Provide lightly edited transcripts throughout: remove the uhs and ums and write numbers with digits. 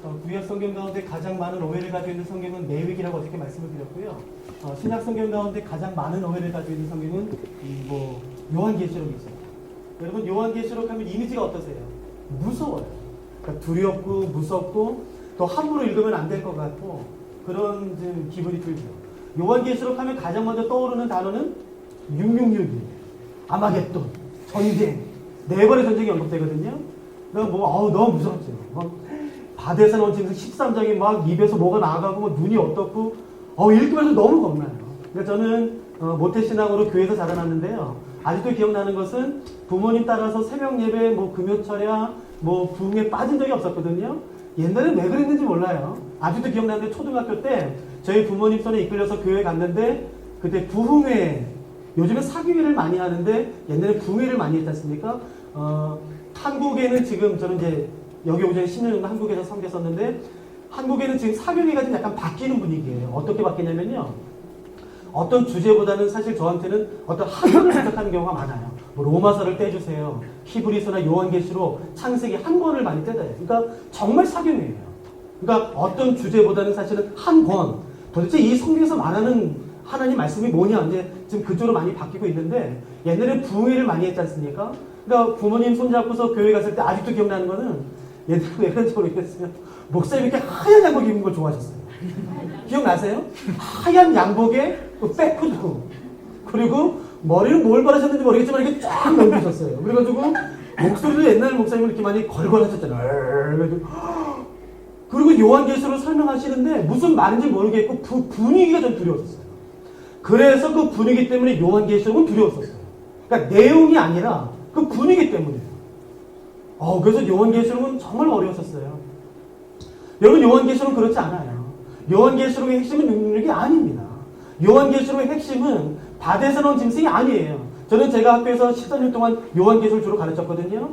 구약 성경 가운데 가장 많은 오해를 가지고 있는 성경은 레위기라고 어떻게 말씀을 드렸고요. 신약 성경 가운데 가장 많은 오해를 가지고 있는 성경은 요한계시록이죠. 여러분 요한계시록 하면 이미지가 어떠세요? 무서워요. 그러니까 두렵고 무섭고 또 함부로 읽으면 안 될 것 같고 그런 좀 기분이 들죠. 요한계시록 하면 가장 먼저 떠오르는 단어는 666이에요. 아마겟돈, 전쟁, 네 번의 전쟁이 언급되거든요. 그러니까 너무 무섭죠. 바데사 나온 짐승 13장에 막 입에서 뭐가 나가고 눈이 어떻고 읽으면서 너무 겁나요. 그러니까 저는 모태신앙으로 교회에서 자라났는데요. 아직도 기억나는 것은 부모님 따라서 새벽 예배, 금요철야, 부흥에 빠진 적이 없었거든요. 옛날에 왜 그랬는지 몰라요. 아직도 기억나는데 초등학교 때 저희 부모님 손에 이끌려서 교회 갔는데 그때 부흥회, 요즘은 사교회를 많이 하는데 옛날에 부흥회를 많이 했지 않습니까? 한국에는 지금 저는 이제 여기 오기 전에 10년 정도 한국에서 섬겼었는데 한국에는 지금 사교회가 좀 약간 바뀌는 분위기예요. 어떻게 바뀌냐면요. 어떤 주제보다는 사실 저한테는 어떤 학문을 생각하는 경우가 많아요. 로마서를 떼주세요. 히브리서나 요한계시록, 창세기 한 권을 많이 떼다요. 그러니까 정말 사교회예요. 그러니까 어떤 주제보다는 사실은 한 권. 도대체 이 성경에서 말하는 하나님 말씀이 뭐냐 이제 지금 그쪽으로 많이 바뀌고 있는데 옛날에 부흥회를 많이 했지 않습니까? 그러니까 부모님 손잡고서 교회 갔을 때 아직도 기억나는 거는 옛날에 왜 그런지 모르겠어요. 목사님이 이렇게 하얀 양복 입은 걸 좋아하셨어요. 기억나세요? 하얀 양복에 백후드 그리고 머리는 뭘 바르셨는지 모르겠지만 이렇게 쫙 넘기셨어요. 그래가지고 목소리도 옛날 목사님은 이렇게 많이 걸걸하셨잖아요. 그리고 요한계시록을 설명하시는데 무슨 말인지 모르겠고 분위기가 좀 두려웠어요. 그래서 그 분위기 때문에 요한계시록은 두려웠었어요. 그러니까 내용이 아니라 그 분위기 때문에요. 그래서 요한계시록은 정말 어려웠었어요. 여러분 요한계시록은 그렇지 않아요. 요한계시록의 핵심은 666이 아닙니다. 요한계시록의 핵심은 바데사 나온 짐승이 아니에요. 저는 제가 학교에서 14년 동안 요한계시록을 주로 가르쳤거든요.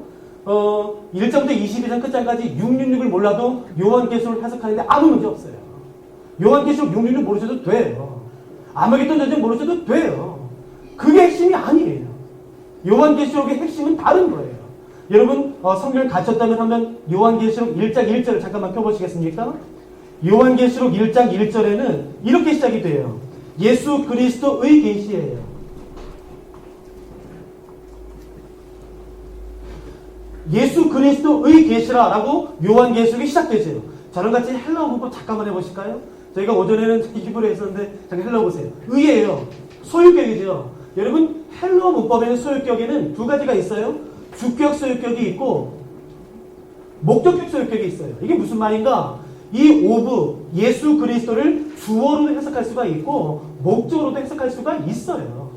1장부터 22장 끝장까지 666을 몰라도 요한계시록을 해석하는데 아무 문제 없어요. 요한계시록 666 모르셔도 돼요. 아마겟돈 전쟁 모르셔도 돼요. 그게 핵심이 아니에요. 요한계시록의 핵심은 다른 거예요. 여러분 성경을 가르쳤다면 한번 요한계시록 1장 1절을 잠깐만 펴보시겠습니까? 요한계시록 1장 1절에는 이렇게 시작이 돼요. 예수 그리스도의 계시예요. 예수 그리스도의 계시라라고 요한계시록이 시작되죠. 저랑 같이 헬라어 문법 잠깐만 해보실까요? 저희가 오전에는 히브리어 했었는데 잠깐 헬라어 보세요. 의예요. 소유격이죠. 여러분 헬라어 문법에는 소유격에는 두 가지가 있어요. 주격 소유격이 있고 목적격 소유격이 있어요. 이게 무슨 말인가? 이 오브 예수 그리스도를 주어로 해석할 수가 있고 목적으로도 해석할 수가 있어요.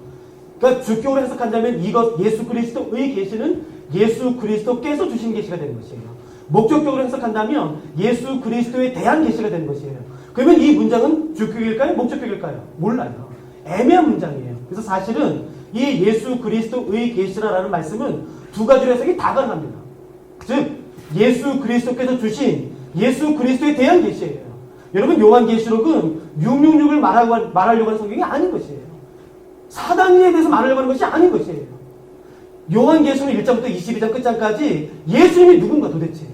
그러니까 주격으로 해석한다면 이것 예수 그리스도의 계시는 예수 그리스도께서 주신 계시가 되는 것이에요. 목적격으로 해석한다면 예수 그리스도에 대한 계시가 되는 것이에요. 그러면 이 문장은 주격일까요? 목적격일까요? 몰라요. 애매한 문장이에요. 그래서 사실은 이 예수 그리스도의 계시라라는 말씀은 두 가지로 해석이 다 가능합니다. 즉 예수 그리스도께서 주신 예수 그리스도에 대한 계시예요. 여러분 요한계시록은 666을 말하려고 하는 성경이 아닌 것이에요. 사단에 대해서 말하려고 하는 것이 아닌 것이에요. 요한계시록 1장부터 22장 끝장까지 예수님이 누군가 도대체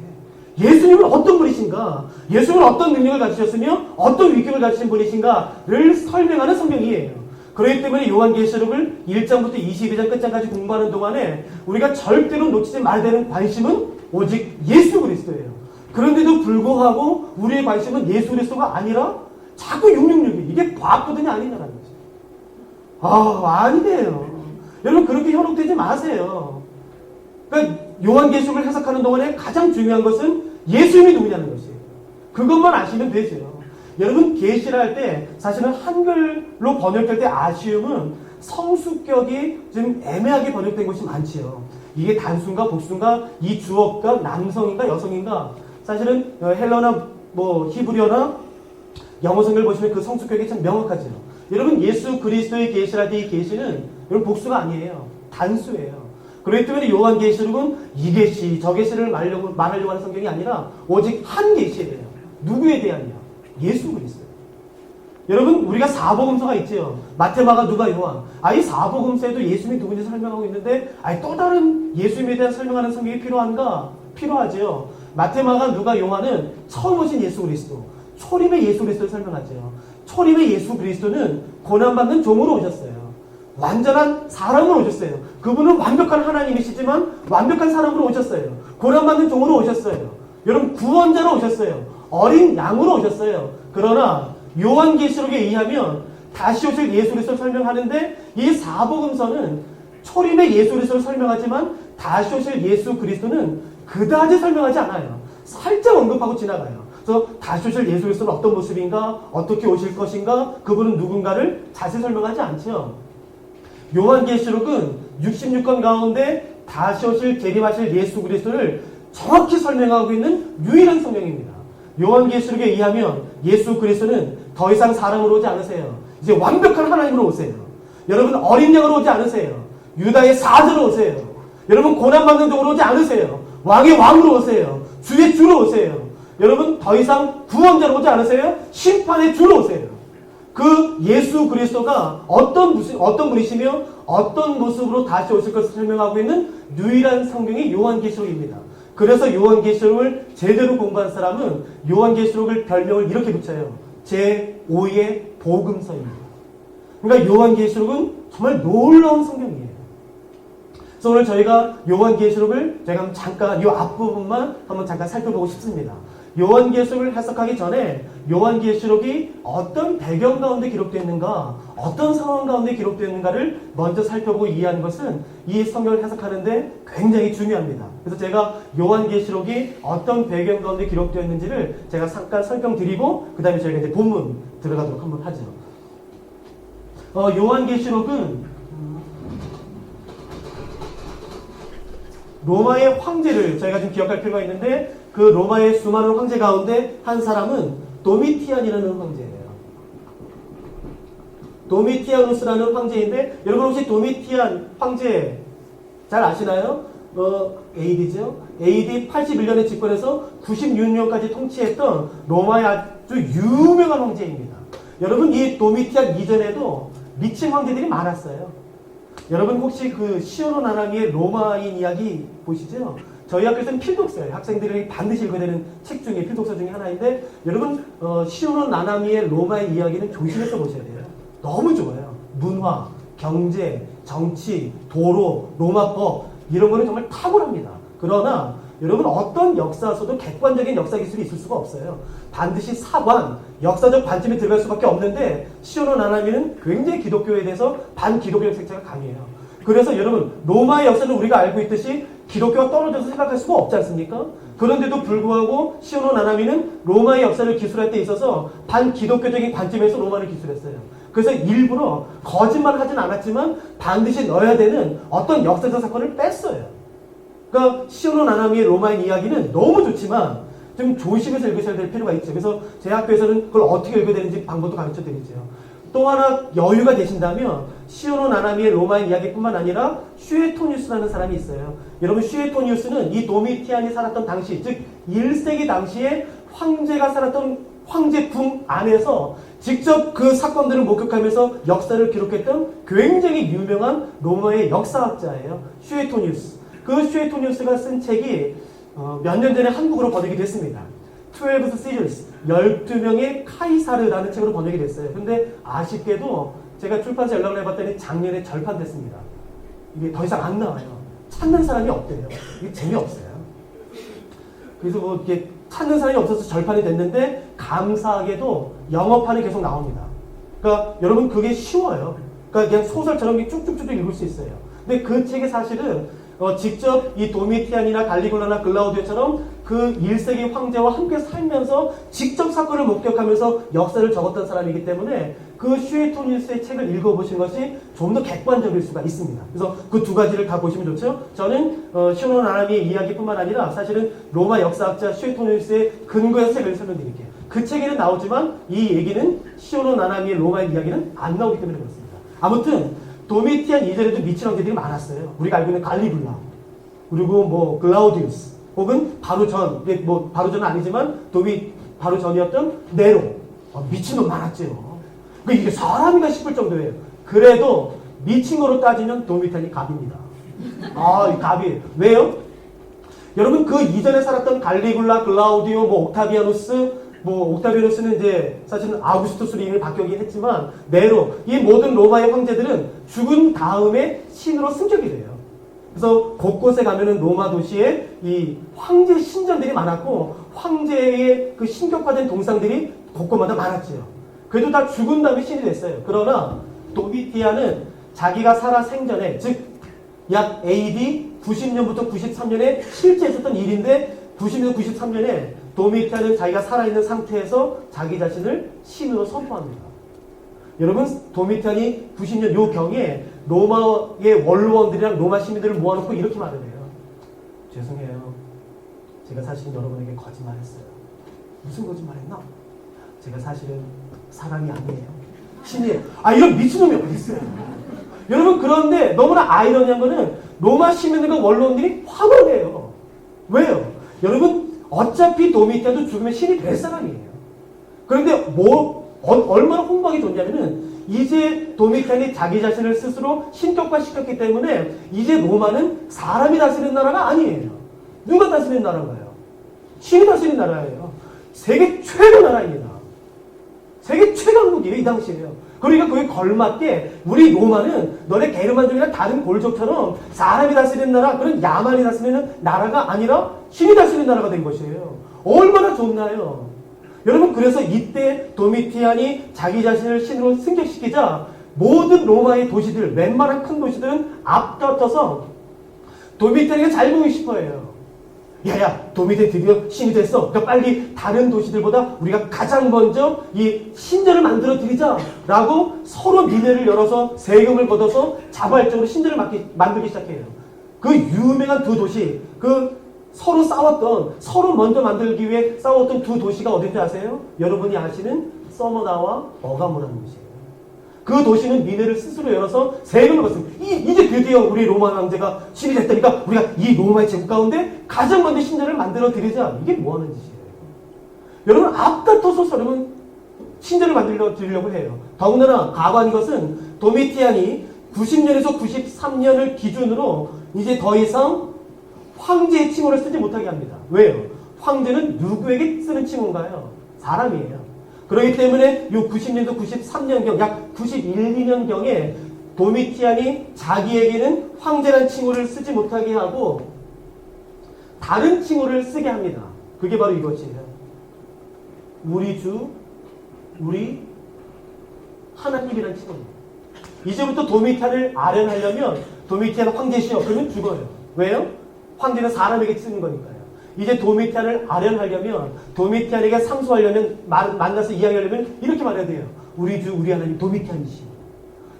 예수님은 어떤 분이신가 예수님은 어떤 능력을 가지셨으며 어떤 위격을 가지신 분이신가를 설명하는 성경이에요. 그렇기 때문에 요한계시록을 1장부터 22장 끝장까지 공부하는 동안에 우리가 절대로 놓치지 말아야 되는 관심은 오직 예수 그리스도예요. 그런데도 불구하고 우리의 관심은 예수 그리스도가 아니라 자꾸 666이 이게 과학거든요 아니냐라는 거죠. 아니에요. 여러분 그렇게 현혹되지 마세요. 그러니까 요한계시록을 해석하는 동안에 가장 중요한 것은 예수님이 누구냐는 것이에요. 그것만 아시면 되죠. 여러분 계시를 할 때 사실은 한글로 번역될 때 아쉬움은 성수격이 좀 애매하게 번역된 것이 많지요. 이게 단수인가 복수인가 이 주어가 남성인가 여성인가 사실은 헬러나 히브리어나 영어 성경을 보시면 그 성수격이 참 명확하죠. 여러분 예수 그리스도의 계시랄 때 이 계시는 여러분 복수가 아니에요. 단수예요. 그렇기 때문에 요한계시록은 이 계시 저 계시를 말하려고 하는 성경이 아니라 오직 한 계시예요. 누구에 대한이요? 예수 그리스도. 여러분 우리가 사복음서가 있죠. 마태, 마가, 누가, 요한. 이 사복음서에도 예수님이 누군지 설명하고 있는데 또 다른 예수님에 대한 설명하는 성경이 필요한가? 필요하죠. 마태, 마가, 누가, 요한은 처음 오신 예수 그리스도, 초림의 예수 그리스도를 설명하죠. 초림의 예수 그리스도는 고난받는 종으로 오셨어요. 완전한 사람으로 오셨어요. 그분은 완벽한 하나님이시지만 완벽한 사람으로 오셨어요. 고난받는 종으로 오셨어요. 여러분, 구원자로 오셨어요. 어린 양으로 오셨어요. 그러나 요한계시록에 의하면 다시 오실 예수 그리스도를 설명하는데, 이 사복음서는 초림의 예수 그리스도를 설명하지만 다시 오실 예수 그리스도는 그다지 설명하지 않아요. 살짝 언급하고 지나가요. 그래서 다시 오실 예수 그리스도는 어떤 모습인가, 어떻게 오실 것인가, 그분은 누군가를 자세히 설명하지 않죠. 요한계시록은 66권 가운데 다시 오실 재림하실 예수 그리스도를 정확히 설명하고 있는 유일한 성경입니다. 요한계시록에 의하면 예수 그리스도는 더 이상 사람으로 오지 않으세요. 이제 완벽한 하나님으로 오세요. 여러분, 어린 양으로 오지 않으세요. 유다의 사자로 오세요. 여러분, 고난받는 종으로 오지 않으세요. 왕의 왕으로 오세요. 주의 주로 오세요. 여러분, 더 이상 구원자로 오지 않으세요. 심판의 주로 오세요. 그 예수 그리스도가 어떤 분이시며 어떤 모습으로 다시 오실 것을 설명하고 있는 유일한 성경이 요한계시록입니다. 그래서 요한계시록을 제대로 공부한 사람은 요한계시록을 별명을 이렇게 붙여요. 제5의 복음서입니다. 그러니까 요한계시록은 정말 놀라운 성경이에요. 그래서 오늘 저희가 요한계시록을 제가 잠깐 이 앞부분만 한번 잠깐 살펴보고 싶습니다. 요한계시록을 해석하기 전에 요한계시록이 어떤 배경 가운데 기록되어 있는가, 어떤 상황 가운데 기록되어 있는가를 먼저 살펴보고 이해하는 것은 이 성경을 해석하는데 굉장히 중요합니다. 그래서 제가 요한계시록이 어떤 배경 가운데 기록되어 있는지를 제가 잠깐 설명드리고 그 다음에 저희가 이제 본문 들어가도록 한번 하죠. 요한계시록은 로마의 황제를 저희가 좀 기억할 필요가 있는데, 그 로마의 수많은 황제 가운데 한 사람은 도미티안이라는 황제예요. 도미티아누스라는 황제인데, 여러분 혹시 도미티안 황제 잘 아시나요? AD죠. AD 81년에 집권해서 96년까지 통치했던 로마의 아주 유명한 황제입니다. 여러분, 이 도미티안 이전에도 미친 황제들이 많았어요. 여러분 혹시 그 시오노 나나미의 로마인 이야기 보시죠? 저희 학교에서는 필독서예요. 학생들이 반드시 읽어야 되는 책 중에 필독서 중에 하나인데, 여러분 시오노 나나미의 로마인 이야기는 조심해서 보셔야 돼요. 너무 좋아요. 문화, 경제, 정치, 도로, 로마법 이런 거는 정말 탁월합니다. 그러나 여러분 어떤 역사서도 객관적인 역사 기술이 있을 수가 없어요. 반드시 사관, 역사적 관점에 들어갈 수밖에 없는데, 시오노 나나미는 굉장히 기독교에 대해서 반기독교적 색채가 강해요. 그래서 여러분 로마의 역사는 우리가 알고 있듯이 기독교가 떨어져서 생각할 수가 없지 않습니까? 그런데도 불구하고 시오노 나나미는 로마의 역사를 기술할 때 있어서 반기독교적인 관점에서 로마를 기술했어요. 그래서 일부러 거짓말을 하진 않았지만 반드시 넣어야 되는 어떤 역사적 사건을 뺐어요. 그러니까 시오노 나나미의 로마인 이야기는 너무 좋지만 좀 조심해서 읽으셔야 될 필요가 있죠. 그래서 제 학교에서는 그걸 어떻게 읽어야 되는지 방법도 가르쳐 드리죠. 또 하나 여유가 되신다면 시오노 나나미의 로마인 이야기뿐만 아니라 슈에토니우스라는 사람이 있어요. 여러분 슈에토니우스는 이 도미티안이 살았던 당시, 즉 1세기 당시에 황제가 살았던 황제궁 안에서 직접 그 사건들을 목격하면서 역사를 기록했던 굉장히 유명한 로마의 역사학자예요. 슈에토니우스. 그 슈에토니우스가 쓴 책이 몇 년 전에 한국어로 번역이 됐습니다. 12 Caesars, 12명의 카이사르라는 책으로 번역이 됐어요. 근데 아쉽게도 제가 출판사 연락을 해봤더니 작년에 절판됐습니다. 이게 더 이상 안 나와요. 찾는 사람이 없대요. 이게 재미없어요. 그래서 뭐 이렇게 찾는 사람이 없어서 절판이 됐는데, 감사하게도 영어판이 계속 나옵니다. 그러니까 여러분 그게 쉬워요. 그러니까 그냥 소설처럼 쭉쭉쭉 읽을 수 있어요. 근데 그 책이 사실은 직접 이 도미티안이나 갈리굴라나 글라우디오처럼 그 1세기 황제와 함께 살면서 직접 사건을 목격하면서 역사를 적었던 사람이기 때문에 그 슈에토니우스의 책을 읽어보신 것이 좀 더 객관적일 수가 있습니다. 그래서 그 두 가지를 다 보시면 좋죠. 저는 시오노 나나미의 이야기뿐만 아니라 사실은 로마 역사학자 슈에토니우스의 근거에서 책을 설명드릴게요. 그 책에는 나오지만 이 얘기는 시오노 나나미의 로마의 이야기는 안 나오기 때문에 그렇습니다. 아무튼 도미티안 이전에도 미친 황제들이 많았어요. 우리가 알고 있는 갈리굴라, 그리고 뭐 글라우디우스, 혹은 바로 전, 뭐 바로 전은 아니지만 바로 전이었던 네로. 미친놈 많았죠. 이게 사람인가 싶을 정도예요. 그래도 미친 거로 따지면 도미티안이 갑입니다. 이 갑이에요. 왜요? 여러분 그 이전에 살았던 갈리굴라, 글라우디오, 옥타비아누스는 이제 사실은 아우구스투스로 이름이 바뀌긴 했지만 네로 이 모든 로마의 황제들은 죽은 다음에 신으로 승격이 돼요. 그래서 곳곳에 가면은 로마 도시에 이 황제 신전들이 많았고 황제의 그 신격화된 동상들이 곳곳마다 많았지요. 그래도 다 죽은 다음에 신이 됐어요. 그러나 도미티안은 자기가 살아 생전에 즉 약 AD 90년부터 93년에 실제 있었던 일인데 90년, 93년에 도미티안은 자기가 살아있는 상태에서 자기 자신을 신으로 선포합니다. 여러분 도미티안이 90년 요 경에 로마의 원로원들이랑 로마 시민들을 모아놓고 이렇게 말을 해요. 죄송해요. 제가 사실은 여러분에게 거짓말했어요. 무슨 거짓말했나? 제가 사실은 사람이 아니에요. 신이에요. 이런 미친놈이 어디 있어요? 여러분 그런데 너무나 아이러니한 거는 로마 시민들과 원로원들이 화를 해요. 왜요? 여러분 어차피 도미티안도 죽으면 신이 될 사람이에요. 그런데 얼마나 홍보하기 좋냐면은 이제 도미티안이 자기 자신을 스스로 신격화시켰기 때문에 이제 로마는 사람이 다스리는 나라가 아니에요. 누가 다스리는 나라인가요? 신이 다스리는 나라예요. 세계 최고 나라입니다. 세계 최강국이에요. 이 당시에요. 그러니까 그에 걸맞게 우리 로마는 너네 게르만족이나 다른 골족처럼 사람이 다스리는 나라, 그런 야만이 다스리는 나라가 아니라 신이 다스리는 나라가 된 것이에요. 얼마나 좋나요? 여러분 그래서 이때 도미티안이 자기 자신을 신으로 승격시키자 모든 로마의 도시들, 웬만한 큰 도시들은 앞다퉈서 도미티안이가 잘 보이고 싶어해요. 야야, 도미티안이 드디어 신이 됐어. 그러니까 빨리 다른 도시들보다 우리가 가장 먼저 이 신전을 만들어 드리자 라고 서로 미네를 열어서 세금을 걷어서 자발적으로 신전을 만들기 시작해요. 그 유명한 두 도시, 서로 먼저 만들기 위해 싸웠던 두 도시가 어딘지 아세요? 여러분이 아시는 서머나와 어가모라는 곳이에요. 그 도시는 미네를 스스로 열어서 세금을 걷습니다. 이제 드디어 우리 로마 황제가 신이 됐다니까 우리가 이 로마의 제국 가운데 가장 먼저 신전을 만들어 드리자. 이게 뭐 하는 짓이에요? 여러분 앞다퉈서 여러분 신전을 만들어 드리려고 해요. 더군다나 가관인 것은 도미티안이 90년에서 93년을 기준으로 이제 더 이상 황제의 칭호를 쓰지 못하게 합니다. 왜요? 황제는 누구에게 쓰는 칭호인가요? 사람이에요. 그렇기 때문에 이 90년도 93년경 약 91, 2년경에 도미티안이 자기에게는 황제라는 칭호를 쓰지 못하게 하고 다른 칭호를 쓰게 합니다. 그게 바로 이것이에요. 우리 주, 우리 하나님이라는 칭호입니다. 이제부터 도미티안을 아련하려면 도미티안 황제시여 그러면 죽어요. 왜요? 황제는 사람에게 쓰는 거니까요. 이제 도미티안을 아련하려면 도미티안에게 상소하려면 만나서 이야기하려면 이렇게 말해야 돼요. 우리 주 우리 하나님 도미티안이시오.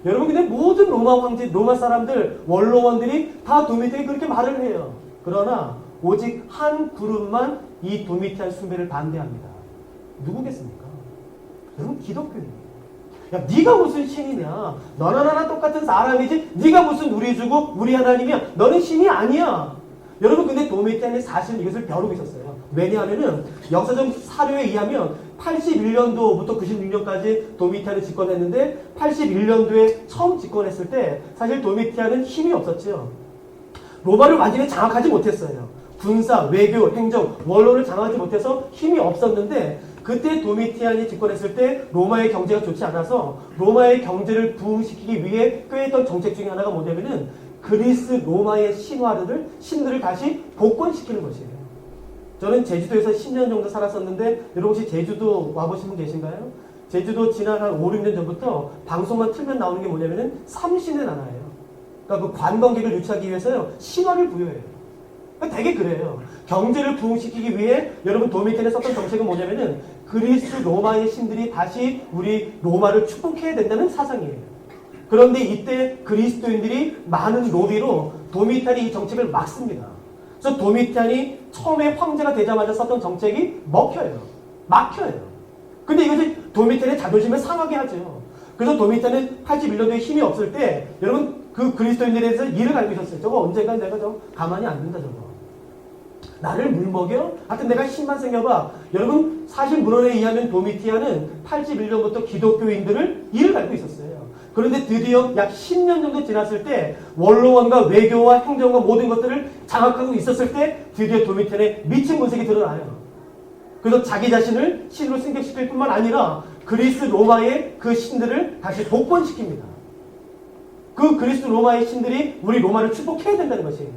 여러분 근데 모든 로마 황제 로마 사람들 원로원들이 다 도미티안에 그렇게 말을 해요. 그러나 오직 한 그룹만 이 도미티안 숭배를 반대합니다. 누구겠습니까? 여러분 기독교인이에요. 야, 네가 무슨 신이냐? 너나 나나 똑같은 사람이지. 네가 무슨 우리 주고 우리 하나님이야. 너는 신이 아니야. 여러분 근데 도미티안이 사실은 이것을 벼르고 있었어요. 왜냐하면은 역사적 사료에 의하면 81년도부터 96년까지 도미티안을 집권했는데 81년도에 처음 집권했을 때 사실 도미티안은 힘이 없었죠. 로마를 완전히 장악하지 못했어요. 군사, 외교, 행정, 원로를 장악하지 못해서 힘이 없었는데 그때 도미티안이 집권했을 때 로마의 경제가 좋지 않아서 로마의 경제를 부흥시키기 위해 꾀했던 정책 중에 하나가 뭐냐면은 그리스 로마의 신들을 다시 복권시키는 것이에요. 저는 제주도에서 10년 정도 살았었는데 여러분 혹시 제주도 와보신 분 계신가요? 제주도 지난 한 5, 6년 전부터 방송만 틀면 나오는 게 뭐냐면은 삼신의 나라예요. 그러니까 그 관광객을 유치하기 위해서요 신화를 부여해요. 그러니까 되게 그래요. 경제를 부흥시키기 위해 여러분 도미티안에 썼던 정책은 뭐냐면은 그리스 로마의 신들이 다시 우리 로마를 축복해야 된다는 사상이에요. 그런데 이때 그리스도인들이 많은 로비로 도미티안이 이 정책을 막습니다. 그래서 도미티안이 처음에 황제가 되자마자 썼던 정책이 막혀요. 근데 이것이 도미티안의 자존심을 상하게 하죠. 그래서 도미티안은 81년도에 힘이 없을 때 여러분 그 그리스도인들에 대해서 이를 알고 있었어요. 저거 언젠간 내가 저 가만히 안 둔다 저거. 나를 물먹여? 하여튼 내가 힘만 생겨봐. 여러분 사실 문헌에 의하면 도미티안은 81년부터 기독교인들을 이를 알고 있었어요. 그런데 드디어 약 10년 정도 지났을 때 원로원과 외교와 행정과 모든 것들을 장악하고 있었을 때 드디어 도미티안의 미친 본색이 드러나요. 그래서 자기 자신을 신으로 승격시킬 뿐만 아니라 그리스 로마의 그 신들을 다시 복권시킵니다. 그 그리스 로마의 신들이 우리 로마를 축복해야 된다는 것이에요.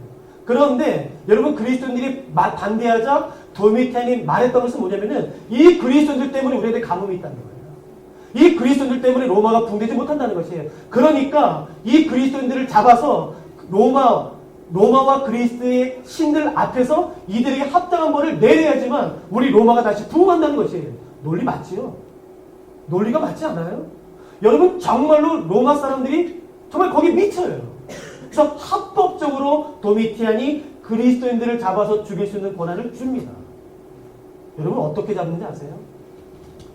그런데 여러분 그리스도인들이 반대하자 도미티안이 말했던 것은 뭐냐면은 이 그리스도인들 때문에 우리한테 가뭄이 있다는 거예요. 이 그리스도인들 때문에 로마가 붕대지 못한다는 것이에요. 그러니까 이 그리스도인들을 잡아서 로마와 그리스의 신들 앞에서 이들에게 합당한 벌을 내려야지만 우리 로마가 다시 부흥한다는 것이에요. 논리 맞지요? 논리가 맞지 않아요? 여러분 정말로 로마 사람들이 정말 거기에 미쳐요. 그래서 합법적으로 도미티안이 그리스도인들을 잡아서 죽일 수 있는 권한을 줍니다. 여러분 어떻게 잡는지 아세요?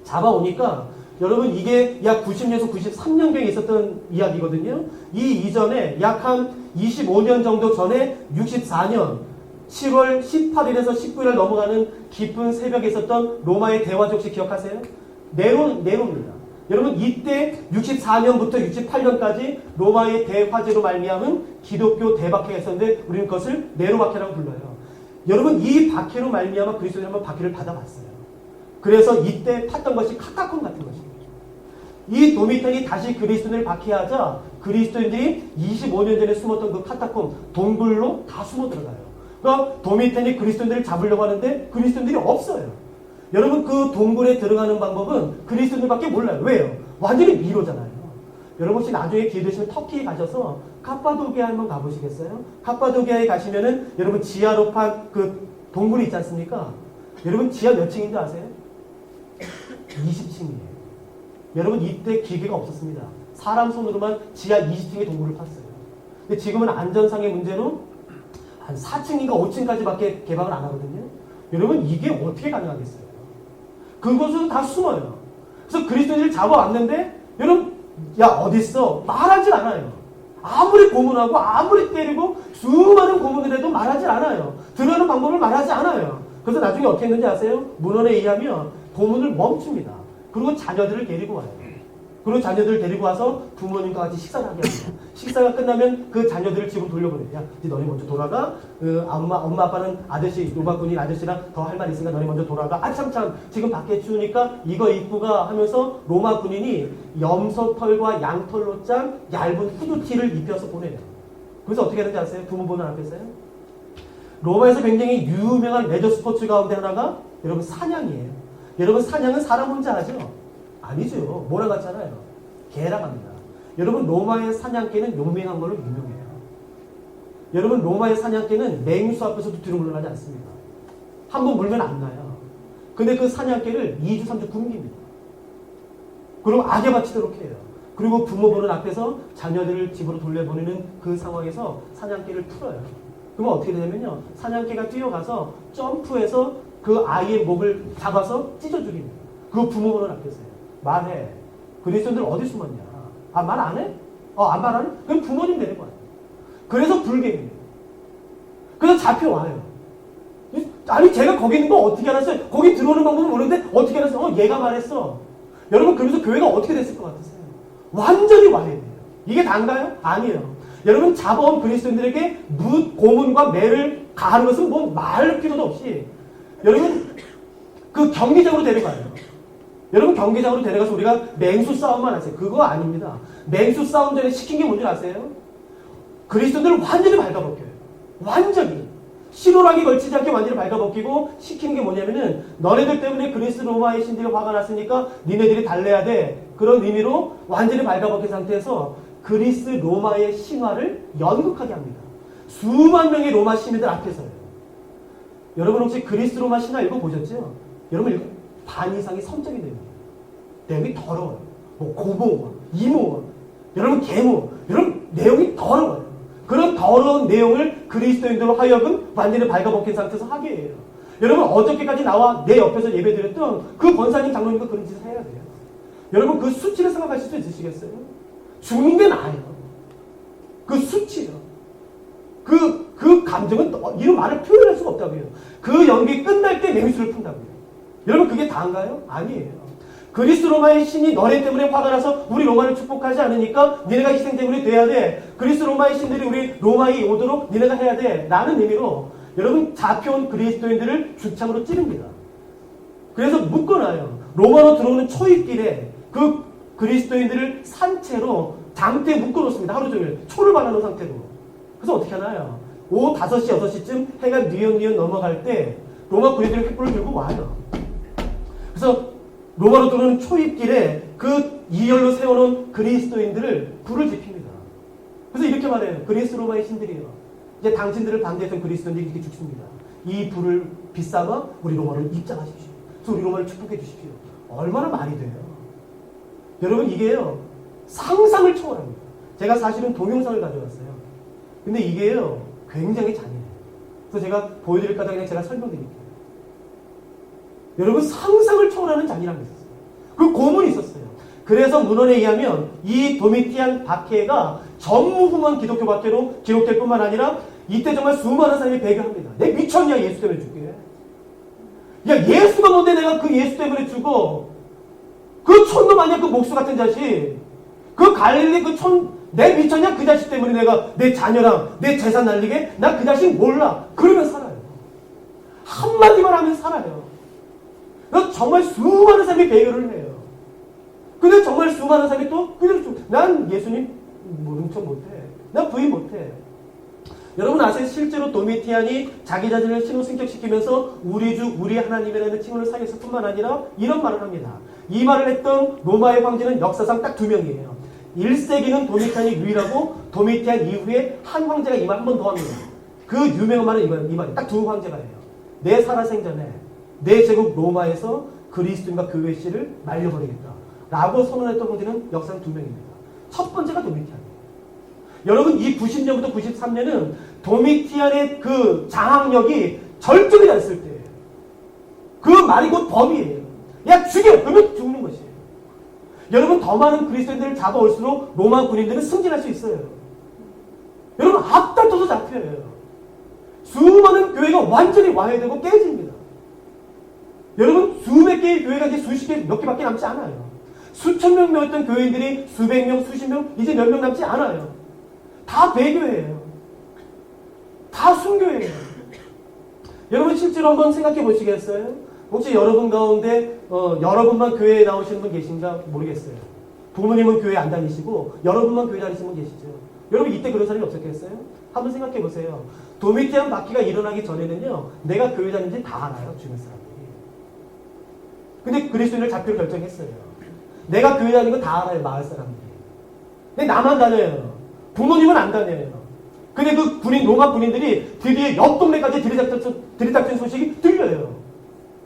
잡아오니까 여러분 이게 약 90년에서 93년경에 있었던 이야기거든요. 이 이전에 약 한 25년 정도 전에 64년 7월 18일에서 19일 넘어가는 깊은 새벽에 있었던 로마의 대화제 혹시 기억하세요? 네로입니다. 여러분 이때 64년부터 68년까지 로마의 대화제로 말미암은 기독교 대박해가 있었는데 우리는 그것을 네로 박해라고 불러요. 여러분 이 박해로 말미암아 그리스도인이 한번 박해를 받아봤어요. 그래서 이때 팠던 것이 카타콤 같은 것입니다. 이 도미티안이 다시 그리스도인을 박해하자 그리스도인들이 25년 전에 숨었던 그 카타콤 동굴로 다 숨어 들어가요. 그러니까 도미티안이 그리스도인들을 잡으려고 하는데 그리스도인들이 없어요. 여러분 그 동굴에 들어가는 방법은 그리스도인들밖에 몰라요. 왜요? 완전히 미로잖아요. 여러분 혹시 나중에 기회 되시면 터키에 가셔서 카파도기아 한번 가보시겠어요? 카파도기아에 가시면은 여러분 지하로 판 그 동굴이 있지 않습니까? 여러분 지하 몇 층인지 아세요? 20층이에요. 여러분 이때 기계가 없었습니다. 사람 손으로만 지하 20층의 동굴을 팠어요. 근데 지금은 안전상의 문제로 한 4층인가 5층까지밖에 개방을 안 하거든요. 여러분 이게 어떻게 가능하겠어요? 그곳으로 다 숨어요. 그래서 그리스도인들을 잡아왔는데 여러분 야 어딨어? 말하질 않아요. 아무리 고문하고 아무리 때리고 수많은 고문을 해도 말하질 않아요. 들어가는 방법을 말하지 않아요. 그래서 나중에 어떻게 했는지 아세요? 문헌에 의하면 고문을 멈춥니다. 그리고 자녀들을 데리고 와요. 그리고 자녀들을 데리고 와서 부모님과 같이 식사를 하게 합니다. 식사가 끝나면 그 자녀들을 집으로 돌려보내요. 야, 너네 먼저 돌아가. 엄마 아빠는 아저씨, 로마군인 아저씨랑 더 할 말 있으니까 너네 먼저 돌아가. 아, 참, 지금 밖에 추우니까 이거 입고 가 하면서 로마 군인이 염소털과 양털로 짠 얇은 후드티를 입혀서 보내요. 그래서 어떻게 하는지 아세요? 부모 보는 앞에서요? 로마에서 굉장히 유명한 레저 스포츠 가운데 하나가 여러분 사냥이에요. 여러분 사냥은 사람 혼자 하죠? 아니죠. 뭐라 같잖아요. 개랑 합니다. 여러분 로마의 사냥개는 용맹한 걸로 유명해요. 여러분 로마의 사냥개는 맹수 앞에서도 뒤로 물러나지 않습니다. 한번 물면 안 나요. 근데 그 사냥개를 2주 3주 굶깁니다. 그리고 악에 바치도록 해요. 그리고 부모 보는 앞에서 자녀들을 집으로 돌려보내는 그 상황에서 사냥개를 풀어요. 그러면 어떻게 되냐면요. 사냥개가 뛰어가서 점프해서 그 아이의 목을 잡아서 찢어 죽입니다. 그 부모 보는 앞에서요. 말해. 그리스도인들 어디 숨었냐? 아, 말 안 해? 안 말 안 해? 그럼 부모님 데리고 와요. 그래서 불개입니다. 그래서 잡혀와요. 아니, 제가 거기 있는 거 어떻게 알았어요? 거기 들어오는 방법은 모르는데 어떻게 알았어요? 얘가 말했어. 여러분, 그러면서 교회가 어떻게 됐을 것 같으세요? 완전히 와야 돼요. 이게 다인가요? 아니에요. 여러분, 잡아온 그리스도인들에게 고문과 매를 가하는 것은 뭐 말 필요도 없이 여러분, 그 경기장으로 데려가요. 여러분 경기장으로 데려가서 우리가 맹수 싸움만 하세요. 그거 아닙니다. 맹수 싸움 전에 시킨 게 뭔지 아세요? 그리스도인들을 완전히 발가벗겨요. 완전히. 신호락이 걸치지 않게 완전히 발가벗기고 시키는 게 뭐냐면은 너네들 때문에 그리스 로마의 신들이 화가 났으니까 니네들이 달래야 돼. 그런 의미로 완전히 발가벗긴 상태에서 그리스 로마의 신화를 연극하게 합니다. 수만 명의 로마 시민들 앞에서요. 여러분 혹시 그리스 로마 신화 읽어보셨죠? 여러분 반 이상이 성적인 내용이에요. 내용이 더러워요. 뭐 고모, 이모, 여러분 계모, 여러분 내용이 더러워요. 그런 더러운 내용을 그리스도인들로 하여금 완전히 발가벗긴 상태에서 하게 해요. 여러분 어저께까지 나와 내 옆에서 예배드렸던 그 권사님 장로님과 그런 짓을 해야 돼요. 여러분 그 수치를 생각하실 수 있으시겠어요? 죽는 게 나아요. 그 수치요. 그 감정은 이런 말을 표현할 수가 없다고요. 그 연기 끝날 때 맹수를 푼다고요. 여러분 그게 다인가요? 아니에요. 그리스 로마의 신이 너네 때문에 화가 나서 우리 로마를 축복하지 않으니까 니네가 희생제물이 돼야 돼. 그리스 로마의 신들이 우리 로마에 오도록 니네가 해야 돼. 라는 의미로 여러분 잡혀온 그리스도인들을 주창으로 찌릅니다. 그래서 묶어놔요. 로마로 들어오는 초입길에 그 그리스도인들을 산채로 장대에 묶어놓습니다. 하루 종일 초를 발라놓은 상태로. 그래서 어떻게 하나요? 오후 5시, 6시쯤 해가 뉘엿뉘엿 넘어갈 때 로마 군인들이 횃불을 들고 와요. 그래서 로마로 들어오는 초입길에 그 이열로 세워놓은 그리스도인들을 불을 지핍니다. 그래서 이렇게 말해요. 그리스 로마의 신들이요. 이제 당신들을 반대했던 그리스도인들이 이렇게 죽습니다. 이 불을 비싸마 우리 로마를 입장하십시오. 그래서 우리 로마를 축복해 주십시오. 얼마나 말이 돼요. 여러분 이게요. 상상을 초월합니다. 제가 사실은 동영상을 가져왔어요. 근데 이게요. 굉장히 잔인해요. 그래서 제가 보여드릴까 하다 그냥 제가 설명드릴게요. 여러분 상상을 초월하는 잔인함이 있었어요. 그 고문이 있었어요. 그래서 문헌에 의하면 이 도미티안 박해가 전무후무한 기독교 박해로 기록될 뿐만 아니라 이때 정말 수많은 사람이 배교합니다. 내 미쳤냐 예수 때문에 죽게. 야 예수가 뭔데 내가 그 예수 때문에 죽어. 그 촌놈 아니야 그 목수 같은 자식. 그 갈릴리 그 내 미쳤냐 그 자식 때문에 내가 내 자녀랑 내 재산 날리게? 나 그 자식 몰라. 그러면 살아요. 한마디만 하면 살아요. 정말 수많은 사람이 배교를 해요. 근데 정말 수많은 사람이 또 그대로 난 예수님 모른 척 못해. 난 부인 못해. 여러분 아세요? 실제로 도미티안이 자기 자신을 신호 승격시키면서 우리 주 우리 하나님이라는 칭호를 사용했을 뿐만 아니라 이런 말을 합니다. 이 말을 했던 로마의 황제는 역사상 딱 2명이에요. 1세기는 도미티안이 유일하고 도미티안 이후에 한 황제가 이 말 한 번 더 합니다. 그 유명한 말은 이 말이 딱 2 황제가 해요. 내 살아생전에 내 제국 로마에서 그리스도인과 교회 씨를 말려버리겠다. 라고 선언했던 황제는 역사상 2명입니다. 첫 번째가 도미티안이에요. 여러분 이 90년부터 93년은 도미티안의 그 장악력이 절정이 났을 때예요. 그 말이 곧 법이에요. 야 죽여! 그러면 죽는 것이에요. 여러분 더 많은 그리스도인들을 잡아올수록 로마 군인들은 승진할 수 있어요. 여러분 앞다퉈서 잡혀요. 수많은 교회가 완전히 와해되고 깨집니다. 여러분 수백 개의 교회가 이제 수십 개 몇 개밖에 남지 않아요. 수천 명 모였던 교인들이 수백 명 수십 명 이제 몇 명 남지 않아요. 다 배교예요. 다 순교예요. 여러분 실제로 한번 생각해 보시겠어요? 혹시 여러분 가운데 여러분만 교회에 나오시는 분 계신가 모르겠어요. 부모님은 교회 안 다니시고 여러분만 교회 다니시는 분 계시죠. 여러분 이때 그런 사람이 없었겠어요? 한번 생각해 보세요. 도미티안 박해가 일어나기 전에는요. 내가 교회 다니는지 다 알아요. 주변 사람들이. 근데 그리스도인을 잡기로 결정했어요. 내가 교회 다니는 거 다 알아요. 마을 사람들이. 근데 나만 다녀요. 부모님은 안 다녀요. 근데 그 로마 군인들이 드디어 옆 동네까지 들이닥친 소식이 들려요.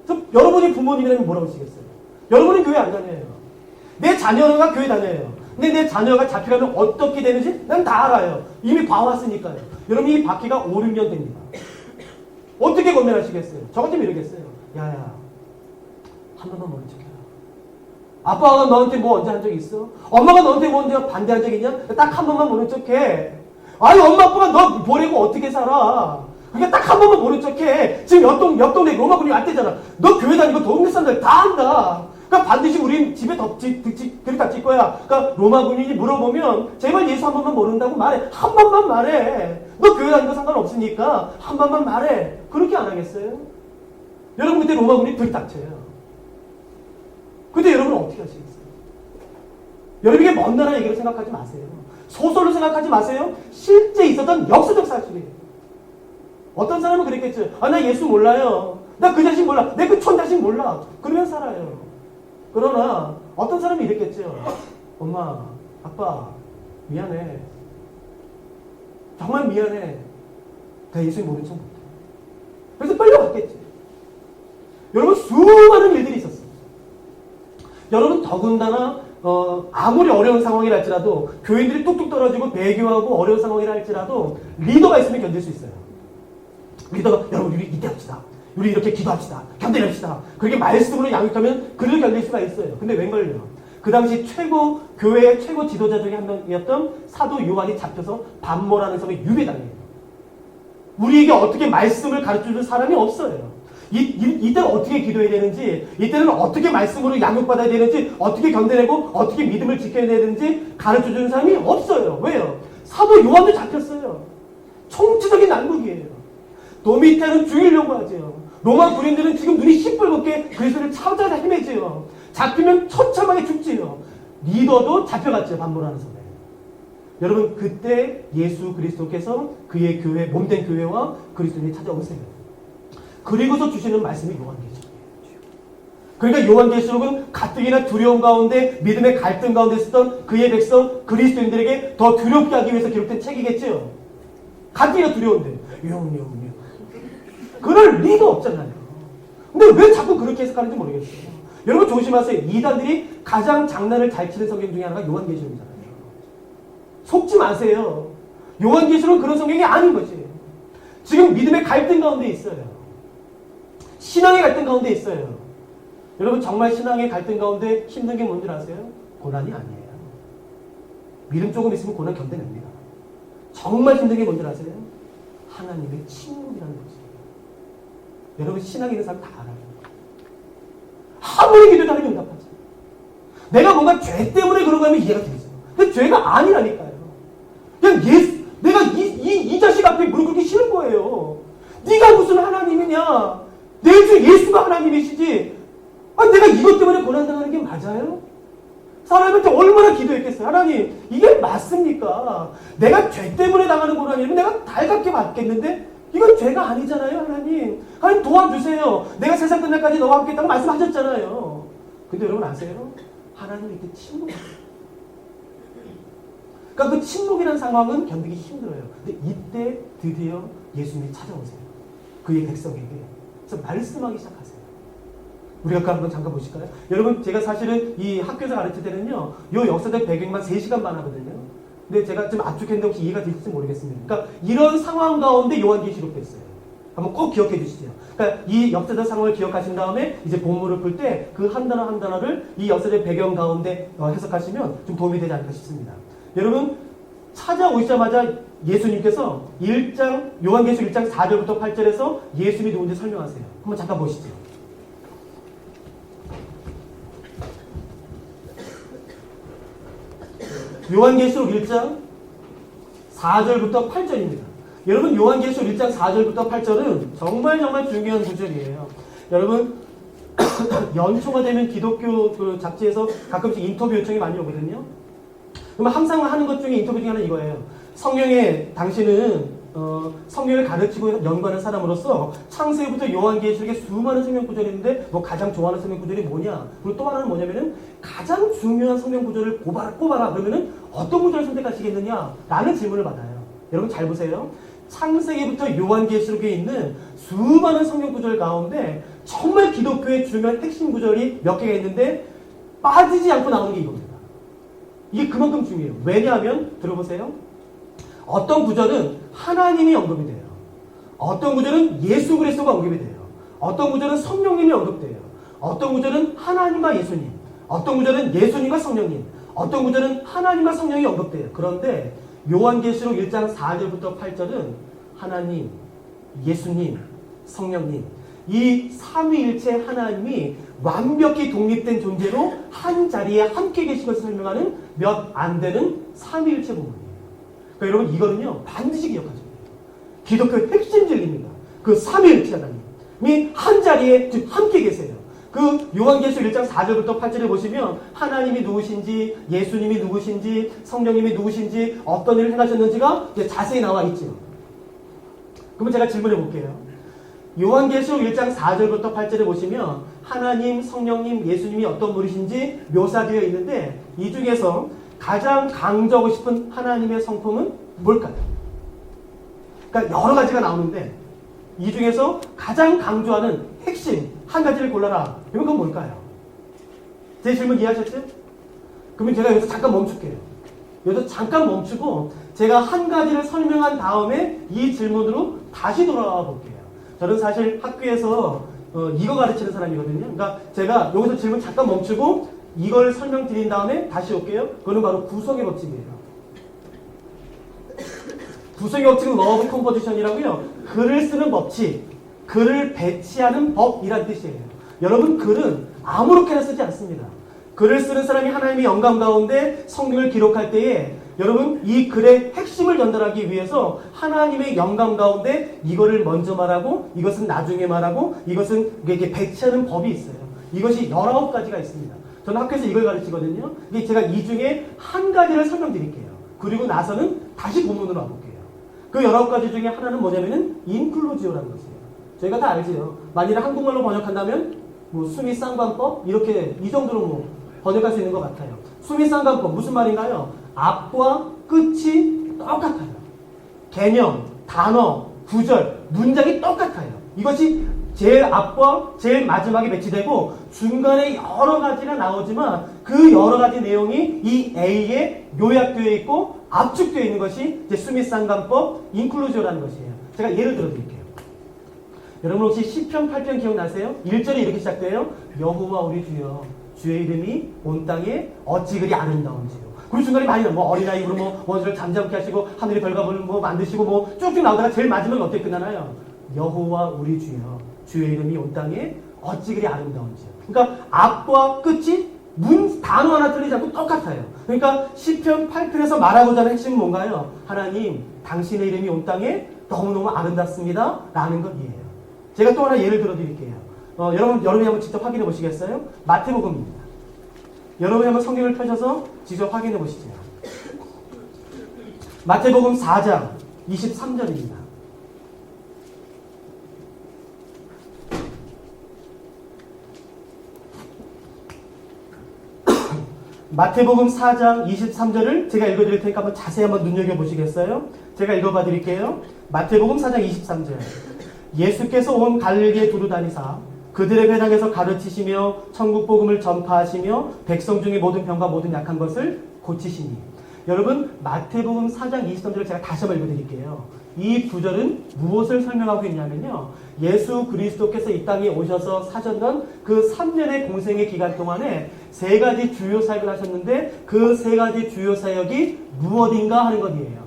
그래서 여러분이 부모님이라면 뭐라고 하시겠어요? 여러분은 교회 안 다녀요. 내 자녀가 교회 다녀요. 근데 내 자녀가 잡히려면 어떻게 되는지 난 다 알아요. 이미 봐왔으니까요. 여러분 이 박해가 5, 6년 됩니다. 어떻게 권면하시겠어요? 저 같으면 이러겠어요. 야야 한 번만 모른 척해라. 아빠가 너한테 뭐 언제 한 적 있어? 엄마가 너한테 뭐 언제 반대한 적 있냐? 딱 한 번만 모른 척해. 아니 엄마 아빠가 너 보내고 어떻게 살아? 그러니까 딱 한 번만 모른 척해. 지금 옆 동네 로마 군이 왔대잖아. 너 교회 다니고 동네 사람들 다 안다. 그러니까 반드시 우린 집에 들이닥칠 거야. 그러니까 로마 군인이 물어보면 제발 예수 한 번만 모른다고 말해. 한 번만 말해. 너 교회 다니는 거 상관없으니까 한 번만 말해. 그렇게 안 하겠어요? 여러분 그때 로마 군이 들이닥쳐요. 근데 여러분은 어떻게 하시겠어요? 여러분 이게 먼 나라 얘기로 생각하지 마세요. 소설로 생각하지 마세요. 실제 있었던 역사적 사실이에요. 어떤 사람은 그랬겠죠. 아, 나 예수 몰라요. 나 그 자식 몰라. 내 그 촌 자식 몰라. 그러면 살아요. 그러나 어떤 사람이 이랬겠죠. 엄마, 아빠, 미안해. 정말 미안해. 내가 예수 모른 척 못해. 그래서 끌려갔겠지. 여러분 수많은 일들이 있었어요. 여러분 더군다나 아무리 어려운 상황이라 할지라도 교인들이 뚝뚝 떨어지고 배교하고 어려운 상황이라 할지라도 리더가 있으면 견딜 수 있어요. 리더가 여러분 우리 이때 합시다. 우리 이렇게 기도합시다. 견뎌냅시다. 그렇게 말씀으로 양육하면 그를 견딜 수가 있어요. 근데 웬걸요? 그 당시 교회의 최고 지도자 중에 한 명이었던 사도 요한이 잡혀서 반모라는 섬에 유배당해요. 우리에게 어떻게 말씀을 가르쳐줄 사람이 없어요. 이때는 어떻게 기도해야 되는지, 이때는 어떻게 말씀으로 양육받아야 되는지, 어떻게 견뎌내고 어떻게 믿음을 지켜야 되는지 가르쳐주는 사람이 없어요. 왜요? 사도 요한도 잡혔어요. 총체적인 난국이에요. 도미테는 죽이려고 하죠. 로마 군인들은 지금 눈이 시뻘겋게 그리스도를 찾아 헤매지요. 잡히면 처참하게 죽지요. 리더도 잡혀갔죠. 반모라는 섬에. 여러분, 그때 예수 그리스도께서 그의 교회, 몸된 교회와 그리스도인이 찾아오세요. 그리고서 주시는 말씀이 요한계시록이에요. 그러니까 요한계시록은 가뜩이나 두려움 가운데, 믿음의 갈등 가운데 있었던 그의 백성 그리스도인들에게 더 두렵게 하기 위해서 기록된 책이겠죠. 가뜩이나 두려운데 용. 그럴 리가 없잖아요. 근데 왜 자꾸 그렇게 해석하는지 모르겠어요. 여러분 조심하세요. 이단들이 가장 장난을 잘 치는 성경 중에 하나가 요한계시록이잖아요. 속지 마세요. 요한계시록은 그런 성경이 아닌 거지. 지금 믿음의 갈등 가운데 있어요. 신앙의 갈등 가운데 있어요. 여러분 정말 신앙의 갈등 가운데 힘든 게 뭔지 아세요? 고난이 아니에요. 믿음 조금 있으면 고난 견뎌냅니다. 정말 힘든 게 뭔지 아세요? 하나님의 침묵이라는 거지. 여러분 신앙 있는 사람 다 알아요. 아무리 기도해도 하나님 응답하지. 내가 뭔가 죄 때문에 그런 거 하면 이해가 되죠. 근데 죄가 아니라니까요. 그냥 내가 이 자식 앞에 무릎 꿇기 싫은 거예요. 네가 무슨 하나님이냐. 내 주 예수가 하나님이시지. 내가 이것 때문에 고난당하는 게 맞아요? 사람한테 얼마나 기도했겠어요. 하나님 이게 맞습니까? 내가 죄 때문에 당하는 고난이면 내가 달갑게 받겠는데 이건 죄가 아니잖아요. 하나님 도와주세요. 내가 세상 끝날까지 너와 함께 있다고 말씀하셨잖아요. 근데 여러분 아세요? 하나님 이때 침묵해요. 그러니까 그 침묵이라는 상황은 견디기 힘들어요. 근데 이때 드디어 예수님이 찾아오세요. 그의 백성에게. 그래서 말씀하기 시작하세요. 우리가 한번 잠깐 보실까요? 여러분 제가 사실은 이 학교에서 가르칠 때는요. 요 역사적 배경만 3시간만 하거든요. 근데 제가 좀 압축했는데 혹시 이해가 될지 모르겠습니다. 그러니까 이런 상황 가운데 요한계시록 됐어요. 한번 꼭 기억해 주시죠. 그러니까 이 역사적 상황을 기억하신 다음에 이제 본문을 풀 때 그 한 단어 한 단어를 이 역사적 배경 가운데 해석하시면 좀 도움이 되지 않을까 싶습니다. 여러분 찾아오시자마자 예수님께서 요한계시록 1장 4절부터 8절에서 예수님이 누군지 설명하세요. 한번 잠깐 보시죠. 요한계시록 1장 4절부터 8절입니다. 여러분 요한계시록 1장 4절부터 8절은 정말 중요한 구절이에요. 여러분 연초가 되면 기독교 그 잡지에서 가끔씩 인터뷰 요청이 많이 오거든요. 그러면 항상 하는 것 중에 인터뷰 중에 하나는 이거예요. 성경에 당신은 성경을 가르치고 연구하는 사람으로서 창세기부터 요한계시록에 수많은 성경 구절이 있는데 뭐 가장 좋아하는 성경 구절이 뭐냐? 그리고 또 하나는 뭐냐면은 가장 중요한 성경 구절을 꼽아라. 그러면은 어떤 구절을 선택하시겠느냐? 라는 질문을 받아요. 여러분 잘 보세요. 창세기부터 요한계시록에 있는 수많은 성경 구절 가운데 정말 기독교의 중요한 핵심 구절이 몇 개가 있는데 빠지지 않고 나오는 게 이겁니다. 이게 그만큼 중요해요. 왜냐하면 들어보세요. 어떤 구절은 하나님이 언급이 돼요. 어떤 구절은 예수 그리스도가 언급이 돼요. 어떤 구절은 성령님이 언급돼요. 어떤 구절은 하나님과 예수님. 어떤 구절은 예수님과 성령님. 어떤 구절은 하나님과 성령이 언급돼요. 그런데 요한계시록 1장 4절부터 8절은 하나님, 예수님, 성령님 이 삼위일체 하나님이 완벽히 독립된 존재로 한 자리에 함께 계신 것을 설명하는 몇 안 되는 삼위일체 부분이에요. 그러니까 여러분 이거는요 반드시 기억하셔야 돼요. 기독교의 핵심 진리입니다. 그 삼위일체 하나님이 한 자리에 함께 계세요. 그 요한계시록 1장 4절부터 8절에 보시면 하나님이 누구신지, 예수님이 누구신지, 성령님이 누구신지, 어떤 일을 행하셨는지가 이제 자세히 나와 있죠. 그러면 제가 질문해 볼게요. 요한계시록 1장 4절부터 8절에 보시면 하나님, 성령님, 예수님이 어떤 분이신지 묘사되어 있는데 이 중에서 가장 강조하고 싶은 하나님의 성품은 뭘까요? 그러니까 여러 가지가 나오는데 이 중에서 가장 강조하는 핵심 한 가지를 골라라. 그러면 그건 뭘까요? 제 질문 이해하셨죠? 그러면 제가 여기서 잠깐 멈출게요. 여기서 잠깐 멈추고 제가 한 가지를 설명한 다음에 이 질문으로 다시 돌아와 볼게요. 저는 사실 학교에서 이거 가르치는 사람이거든요. 그러니까 제가 여기서 질문 잠깐 멈추고 이걸 설명드린 다음에 다시 올게요. 그거는 바로 구성의 법칙이에요. 구성의 법칙은 law of composition이라고요. 글을 쓰는 법칙. 글을 배치하는 법이란 뜻이에요. 여러분, 글은 아무렇게나 쓰지 않습니다. 글을 쓰는 사람이 하나님의 영감 가운데 성경을 기록할 때에 여러분, 이 글의 핵심을 전달하기 위해서 하나님의 영감 가운데 이거를 먼저 말하고 이것은 나중에 말하고 이것은 이게 배치하는 법이 있어요. 이것이 19가지가 있습니다. 저는 학교에서 이걸 가르치거든요. 제가 이 중에 한 가지를 설명드릴게요. 그리고 나서는 다시 본문으로 와볼게요. 그 19가지 중에 하나는 뭐냐면은 인클루지오라는 것이에요. 저희가 다 알지요. 만일에 한국말로 번역한다면 뭐 수미쌍관법 이렇게 이 정도로 뭐 번역할 수 있는 것 같아요. 수미쌍관법 무슨 말인가요? 앞과 끝이 똑같아요. 개념, 단어, 구절, 문장이 똑같아요. 이것이 제일 앞과 제일 마지막에 배치되고 중간에 여러 가지가 나오지만 그 여러 가지 내용이 이 A에 요약되어 있고 압축되어 있는 것이 이제 수미쌍관법 인클루지오라는 것이에요. 제가 예를 들어 드릴게요. 여러분 혹시 시편 8편 기억나세요? 1절이 이렇게 시작돼요. 여호와 우리 주여 주의 이름이 온 땅에 어찌 그리 아름다운지요. 그 중간에 많이 나와요. 뭐 어린아이로 뭐 원수를 잠잠케 하시고 하늘의 별과를 뭐 만드시고 뭐 쭉쭉 나오다가 제일 마지막에 어떻게 끝나나요? 여호와 우리 주여 주의 이름이 온 땅에 어찌 그리 아름다운지요. 그러니까 앞과 끝이 단어 하나 틀리지 않고 똑같아요. 그러니까 시편 8편에서 말하고자 하는 핵심은 뭔가요? 하나님 당신의 이름이 온 땅에 너무너무 아름답습니다 라는 것이에요. 제가 또 하나 예를 들어 드릴게요. 여러분이 한번 직접 확인해 보시겠어요? 마태복음입니다. 여러분이 한번 성경을 펴셔서 직접 확인해 보시죠. 마태복음 4장 23절입니다. 마태복음 4장 23절을 제가 읽어드릴 테니까 한번 자세히 한번 눈여겨보시겠어요? 제가 읽어봐 드릴게요. 마태복음 4장 23절. 예수께서 온 갈릴리에 두루 다니사 그들의 회당에서 가르치시며 천국 복음을 전파하시며 백성 중에 모든 병과 모든 약한 것을 고치시니. 여러분 마태복음 4장 23절을 제가 다시 한번 읽어드릴게요. 이 구절은 무엇을 설명하고 있냐면요. 예수 그리스도께서 이 땅에 오셔서 사셨던 그 3년의 공생의 기간 동안에 3가지 주요 사역을 하셨는데 그 3가지 주요 사역이 무엇인가 하는 것이에요.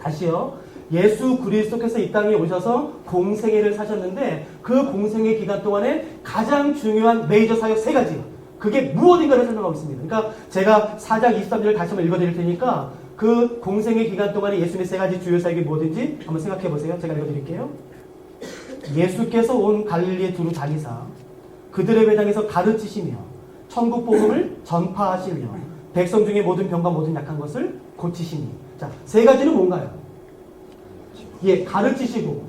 다시요. 예수 그리스도께서 이 땅에 오셔서 공생애를 사셨는데 그 공생의 기간 동안에 가장 중요한 메이저 사역 3가지. 그게 무엇인가를 설명하고 있습니다. 그러니까 제가 4장 23절을 다시 한번 읽어드릴 테니까 그 공생의 기간 동안에 예수님의 3가지 주요 사역이 뭐든지 한번 생각해 보세요. 제가 읽어드릴게요. 예수께서 온 갈릴리에 두루 다니사 그들의 회당에서 가르치시며 천국 복음을 전파하시며 백성 중에 모든 병과 모든 약한 것을 고치시니. 자, 3가지는 뭔가요? 예, 가르치시고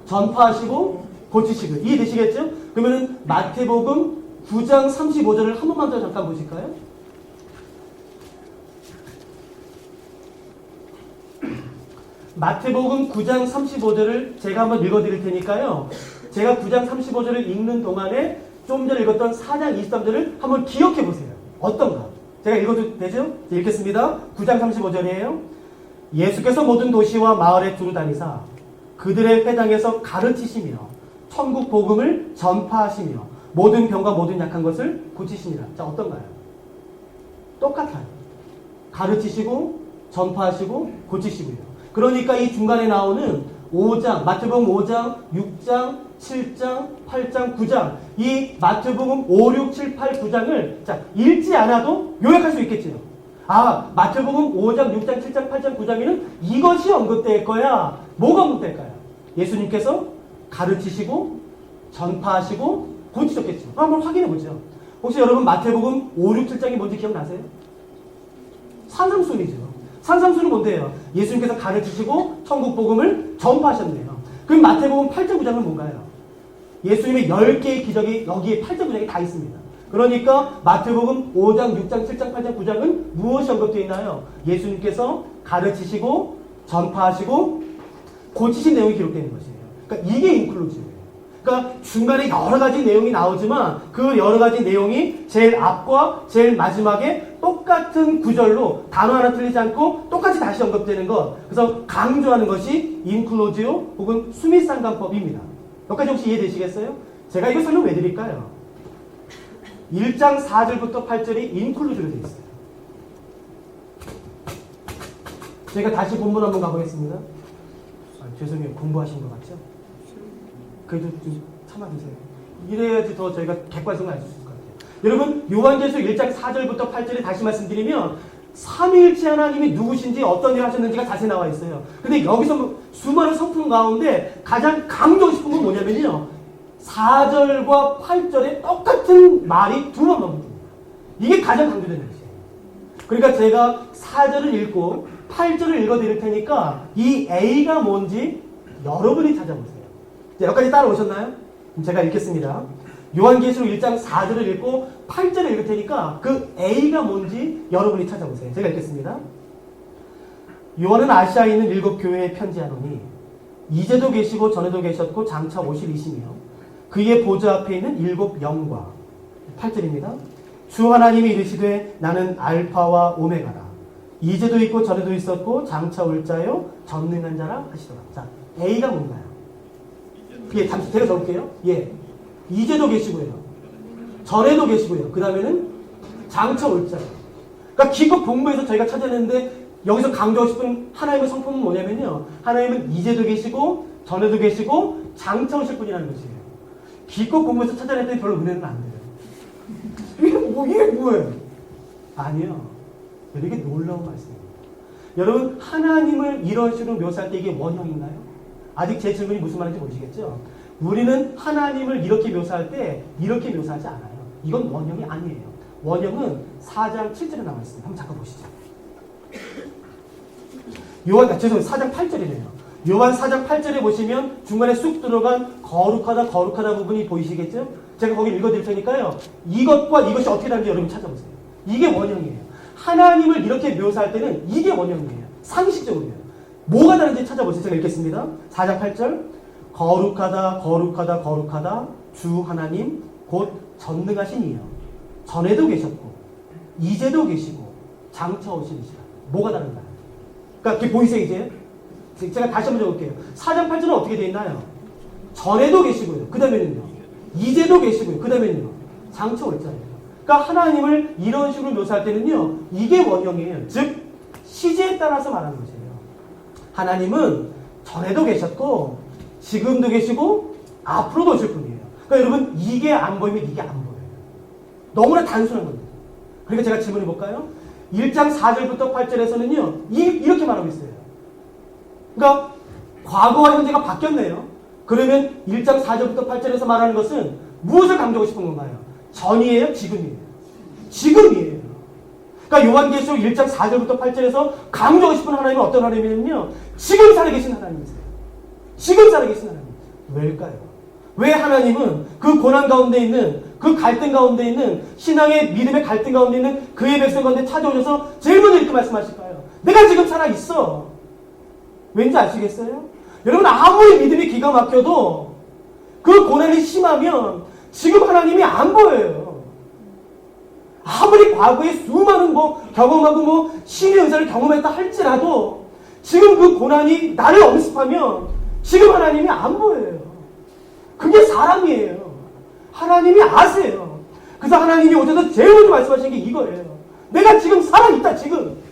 전파하시고 고치시고. 이해되시겠죠? 그러면은 마태복음 9장 35절을 한 번만 더 잠깐 보실까요? 마태복음 9장 35절을 제가 한번 읽어드릴 테니까요. 제가 9장 35절을 읽는 동안에 좀 전에 읽었던 4장 23절을 한번 기억해 보세요. 어떤가? 제가 읽어도 되죠? 읽겠습니다. 9장 35절이에요. 예수께서 모든 도시와 마을에 두루 다니사 그들의 회당에서 가르치시며 천국 복음을 전파하시며 모든 병과 모든 약한 것을 고치시니라. 자, 어떤가요? 똑같아요. 가르치시고 전파하시고 고치시고요. 그러니까 이 중간에 나오는 5장, 마태복음 5장, 6장, 7장, 8장, 9장 이 마태복음 5, 6, 7, 8, 9장을 자 읽지 않아도 요약할 수 있겠죠. 아, 마태복음 5장, 6장, 7장, 8장, 9장에는 이것이 언급될 거야. 뭐가 언급될까요? 예수님께서 가르치시고 전파하시고 고치셨겠죠. 한번 확인해 보죠. 혹시 여러분 마태복음 5, 6, 7장이 뭔지 기억나세요? 산상순이죠. 산상순은 뭔데요? 예수님께서 가르치시고 천국 복음을 전파하셨네요. 그럼 마태복음 8장 9장은 뭔가요? 예수님의 10개의 기적이 여기에 8장 9장에 다 있습니다. 그러니까 마태복음 5장, 6장, 7장, 8장, 9장은 무엇이 언급되어 있나요? 예수님께서 가르치시고 전파하시고 고치신 내용이 기록되어 있는 것이에요. 그러니까 이게 인클루지브예요. 그러니까 중간에 여러 가지 내용이 나오지만 그 여러 가지 내용이 제일 앞과 제일 마지막에 똑같은 구절로 단어 하나 틀리지 않고 똑같이 다시 언급되는 것. 그래서 강조하는 것이 인클루지오 혹은 수미상관법입니다. 여기까지 혹시 이해되시겠어요? 제가 이거 설명 왜 드릴까요? 1장 4절부터 8절이 인클루지오로 되어 있어요. 제가 다시 본문 한번 가보겠습니다. 죄송해요. 공부하신 것 같죠? 그래도 좀 참아주세요. 이래야지 더 저희가 객관성을 알 수 있을 것 같아요. 여러분, 요한계시록 1장 4절부터 8절에 다시 말씀드리면 삼위일체 하나님이 누구신지 어떤 일을 하셨는지가 자세히 나와 있어요. 근데 여기서 수많은 성품 가운데 가장 강조하고 싶은 건 뭐냐면요, 4절과 8절에 똑같은 말이 두 번 나옵니다. 이게 가장 강조되는 것이에요. 그러니까 제가 4절을 읽고 8절을 읽어드릴 테니까 이 A가 뭔지 여러분이 찾아보세요. 자, 여기까지 따라오셨나요? 그럼 제가 읽겠습니다. 요한계시록 1장 4절을 읽고 8절을 읽을 테니까 그 A가 뭔지 여러분이 찾아보세요. 제가 읽겠습니다. 요한은 아시아에 있는 7 교회에 편지하노니 이제도 계시고 전에도 계셨고 장차 오실 이시며 그의 보좌 앞에 있는 7 영과 8절입니다. 주 하나님이 이르시되 나는 알파와 오메가라. 이제도 있고 전에도 있었고 장차 올 자요 전능한 자라 하시더라. 자, A가 뭔가요? 예, 잠시 제가 적을게요. 예, 이제도 계시고요, 전에도 계시고요, 그 다음에는 장차 올 자요. 그러니까 기껏 공부해서 저희가 찾아냈는데 여기서 강조하고 싶은 하나님의 성품은 뭐냐면요, 하나님은 이제도 계시고 전에도 계시고 장차 오실 분이라는 것이에요. 기껏 공부해서 찾아냈더니 별로 은혜는 안 돼요. 이게 뭐예요? 아니요. 이게 놀라운 말씀입니다. 여러분, 하나님을 이런 식으로 묘사할 때 이게 원형인가요? 아직 제 질문이 무슨 말인지 모르시겠죠? 우리는 하나님을 이렇게 묘사할 때 이렇게 묘사하지 않아요. 이건 원형이 아니에요. 원형은 4장 7절에 나와 있습니다. 한번 잠깐 보시죠. 죄송해요. 4장 8절이네요. 요한 4장 8절에 보시면 중간에 쑥 들어간 거룩하다 부분이 보이시겠죠? 제가 거기 읽어드릴 테니까요, 이것과 이것이 어떻게 다른지 여러분 찾아보세요. 이게 원형이에요. 하나님을 이렇게 묘사할 때는 이게 원형이에요. 상식적으로요. 뭐가 다른지 찾아보세요. 제가 읽겠습니다. 4장 8절. 거룩하다 주 하나님 곧 전능하신 이여 전에도 계셨고 이제도 계시고 장차 오시리시라. 뭐가 다른가요? 그러니까 보이세요 이제? 제가 다시 한번 적을게요. 4장 8절은 어떻게 되어 있나요? 전에도 계시고요, 그 다음에는요 이제도 계시고요, 그 다음에는요 장차 올 자예요. 그러니까 하나님을 이런 식으로 묘사할 때는요, 이게 원형이에요. 즉 시제에 따라서 말하는 것이에요. 하나님은 전에도 계셨고 지금도 계시고 앞으로도 오실 분이에요. 그러니까 여러분, 이게 안 보이면 이게 안 보여요. 너무나 단순한 겁니다. 그러니까 제가 질문해 볼까요? 1장 4절부터 8절에서는요 이렇게 말하고 있어요. 그러니까 과거와 현재가 바뀌었네요. 그러면 1장 4절부터 8절에서 말하는 것은 무엇을 강조하고 싶은 건가요? 전이에요? 지금이에요? 지금이에요. 그러니까 요한계시록 1장 4절부터 8절에서 강조하고 싶은 하나님은 어떤 하나님이냐면요, 지금 살아계신 하나님이세요. 지금 살아계신 하나님. 왜일까요? 왜 하나님은 그 고난 가운데 있는, 그 갈등 가운데 있는, 신앙의 믿음의 갈등 가운데 있는 그의 백성 가운데 찾아오셔서 제일 먼저 이렇게 말씀하실까요? 내가 지금 살아있어. 왠지 아시겠어요? 여러분, 아무리 믿음이 기가 막혀도 그 고난이 심하면 지금 하나님이 안 보여요. 아무리 과거에 수많은 경험하고 신의 은사를 경험했다 할지라도 지금 그 고난이 나를 엄습하면 지금 하나님이 안 보여요. 그게 사람이에요. 하나님이 아세요. 그래서 하나님이 오셔서 제일 먼저 말씀하신 게 이거예요. 내가 지금 살아있다, 지금.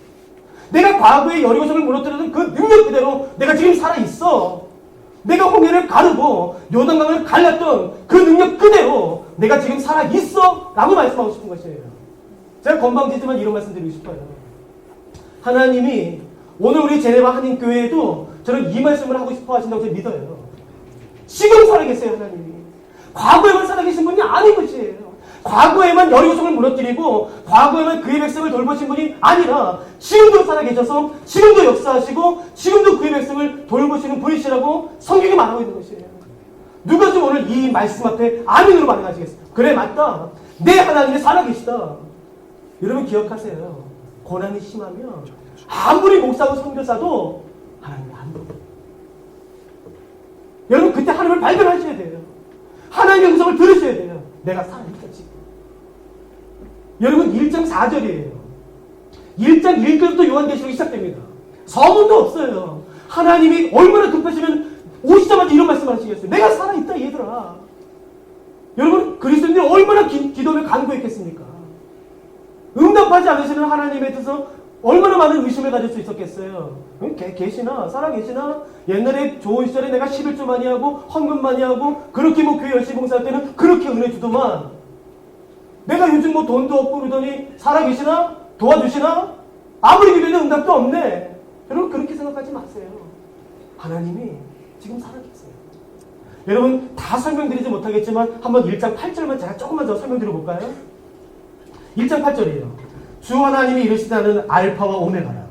내가 과거에 여리고성을 무너뜨렸던 그 능력 그대로 내가 지금 살아있어. 내가 홍해를 가르고 요단강을 갈랐던 그 능력 그대로 내가 지금 살아있어 라고 말씀하고 싶은 것이에요. 제가 건방지지만 이런 말씀 드리고 싶어요. 하나님이 오늘 우리 제네바 한인교회에도 저는 이 말씀을 하고 싶어 하신다고 저는 믿어요. 지금 살아계세요, 하나님이. 과거에만 살아계신 분이 아닌 것이에요. 과거에만 여리고성을 무너뜨리고 과거에만 그의 백성을 돌보신 분이 아니라 지금도 살아계셔서 지금도 역사하시고 지금도 그의 백성을 돌보시는 분이시라고 성경이 말하고 있는 것이에요. 누가 좀 오늘 이 말씀 앞에 아멘으로 반응하시겠어요? 그래, 맞다. 내 하나님이 살아계시다. 여러분 기억하세요. 고난이 심하면 아무리 목사고 선교사도 하나님이 안 보여요. 여러분 그때 하나님을 발견하셔야 돼요. 하나님의 음성을 들으셔야 돼요. 내가 살아있다 지금. 여러분 1장 4절이에요. 1장 1절부터 요한계시록이 시작됩니다. 서문도 없어요. 하나님이 얼마나 급하시면 오시자마자 이런 말씀을 하시겠어요. 내가 살아있다 얘들아. 여러분 그리스도인들이 얼마나 기도하며 간구했겠습니까? 응답하지 않으시는 하나님의 뜻을 얼마나 많은 의심을 가질 수 있었겠어요. 계시나? 살아계시나? 옛날에 좋은 시절에 내가 11조 많이 하고 헌금 많이 하고 그렇게 뭐 교회 열심히 봉사할 때는 그렇게 은혜 주더만 내가 요즘 뭐 돈도 없고 그러더니 살아계시나? 도와주시나? 아무리 기도해도 응답도 없네. 여러분 그렇게 생각하지 마세요. 하나님이 지금 살아계세요. 여러분 다 설명드리지 못하겠지만 한번 1장 8절만 제가 조금만 더 설명드려볼까요? 1장 8절이에요. 주 하나님이 이르시다는 알파와 오메가라.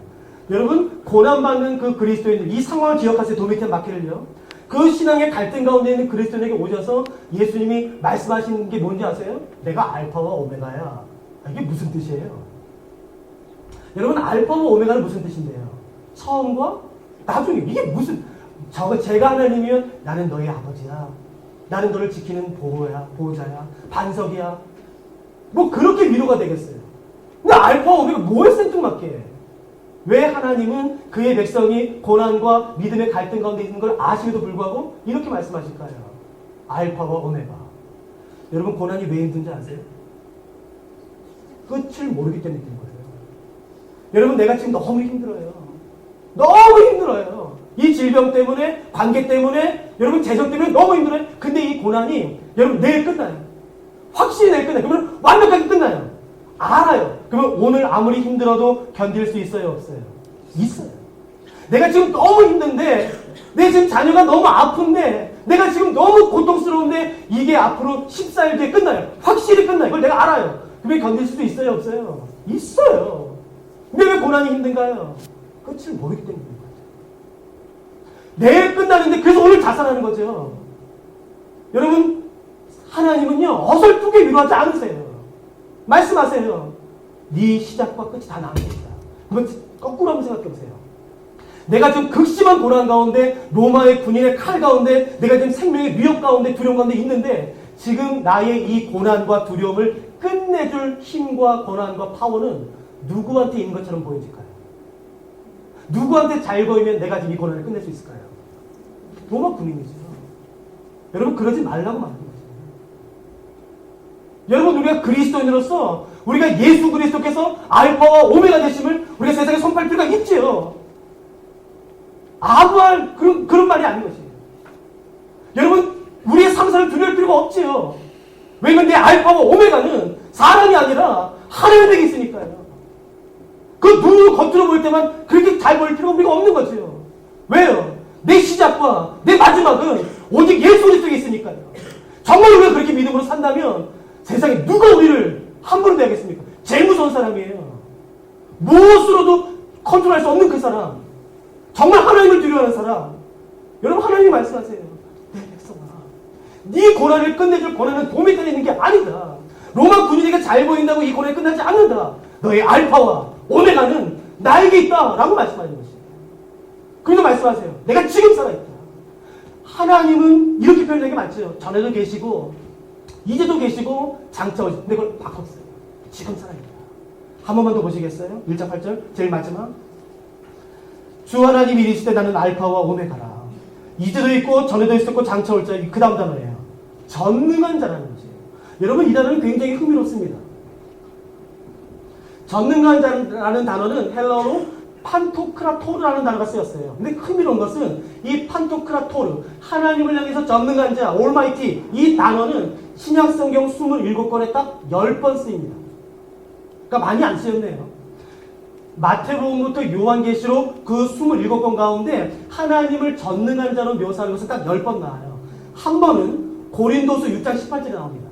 여러분 고난받는 그 그리스도인들 이 상황을 기억하세요. 도미테 마키를요. 그 신앙의 갈등 가운데 있는 그리스도인에게 오셔서 예수님이 말씀하시는 게 뭔지 아세요? 내가 알파와 오메가야. 이게 무슨 뜻이에요? 여러분 알파와 오메가는 무슨 뜻인데요? 처음과 나중에. 이게 무슨 제가 하나님이면 나는 너의 아버지야. 나는 너를 지키는 보호자야. 반석이야. 뭐 그렇게 위로가 되겠어요. 근데 알파와 오메가 뭐에 생뚱맞게? 왜 하나님은 그의 백성이 고난과 믿음의 갈등 가운데 있는 걸 아시고도 불구하고 이렇게 말씀하실까요? 알파와 오메가. 여러분 고난이 왜 힘든지 아세요? 끝을 모르기 때문에 힘든 거예요. 여러분 내가 지금 너무 힘들어요. 너무 힘들어요. 이 질병 때문에, 관계 때문에, 여러분 재정 때문에 너무 힘들어요. 근데 이 고난이 여러분 내일 끝나요. 확실히 내일 끝나요. 그러면 완벽하게 끝나요. 알아요. 그러면 오늘 아무리 힘들어도 견딜 수 있어요? 없어요? 있어요. 내가 지금 너무 힘든데, 내 지금 자녀가 너무 아픈데, 내가 지금 너무 고통스러운데 이게 앞으로 14일 뒤에 끝나요. 확실히 끝나요. 이걸 내가 알아요. 그게 견딜 수도 있어요? 없어요? 있어요. 근데 왜 고난이 힘든가요? 끝을 모르기 때문인 거죠. 내일 끝나는데 그래서 오늘 자살하는 거죠. 여러분 하나님은요 어설프게 위로하지 않으세요. 말씀하세요. 네 시작과 끝이 다 나는 것이다. 그건 거꾸로 한번 생각해 보세요. 내가 지금 극심한 고난 가운데 로마의 군인의 칼 가운데 내가 지금 생명의 위협 가운데 두려움 가운데 있는데 지금 나의 이 고난과 두려움을 끝내줄 힘과 권한과 파워는 누구한테 있는 것처럼 보여질까요? 누구한테 잘 보이면 내가 지금 이 고난을 끝낼 수 있을까요? 로마 군인이죠. 여러분 그러지 말라고 말하는 거죠. 여러분 우리가 그리스도인으로서 우리가 예수 그리스도께서 알파와 오메가 되심을 우리가 세상에 선포할 필요가 있지요. 아무할 그런 말이 아닌 것이에요. 여러분 우리의 상사를 두려울 필요가 없지요. 왜냐면 내 알파와 오메가는 사람이 아니라 하나님에게 있으니까요. 그 눈으로 겉으로 보일 때만 그렇게 잘 보일 필요가 우리가 없는 거죠. 왜요? 내 시작과 내 마지막은 오직 예수 그리스도에 있으니까요. 정말 우리가 그렇게 믿음으로 산다면 세상에 누가 우리를 함부로 대하겠습니까? 제일 무서운 사람이에요. 무엇으로도 컨트롤할 수 없는 그 사람. 정말 하나님을 두려워하는 사람. 여러분 하나님이 말씀하세요. 내 백성아, 네 고난을 끝내줄 고난은 도미에 있는 게 아니다. 로마 군인에게 잘 보인다고 이 고난이 끝나지 않는다. 너의 알파와 오메가는 나에게 있다 라고 말씀하는 것이에요. 그래서 말씀하세요. 내가 지금 살아있다. 하나님은 이렇게 표현하는 게 맞죠. 전에도 계시고 이제도 계시고 장차 오실. 근데 그걸 바꿨어요. 지금 살아있다. 한 번만 더 보시겠어요? 1장 8절 제일 마지막. 주 하나님이 이르시되 나는 알파와 오메가라. 이제도 있고 전에도 있었고 장차 올 자. 그 다음 단어예요. 전능한 자라는 것이에요. 여러분 이 단어는 굉장히 흥미롭습니다. 전능한 자라는 단어는 헬라어로 판토크라토르라는 단어가 쓰였어요. 근데 흥미로운 것은 이 판토크라토르, 하나님을 향해서 전능한 자, 올마이티, 이 단어는 신약성경 27권에 딱 10번 쓰입니다. 그러니까 많이 안 쓰였네요. 마태복음부터 요한계시록 그 27권 가운데 하나님을 전능한 자로 묘사하는 것은 딱 10번 나와요. 한 번은 고린도서 6장 18절에 나옵니다.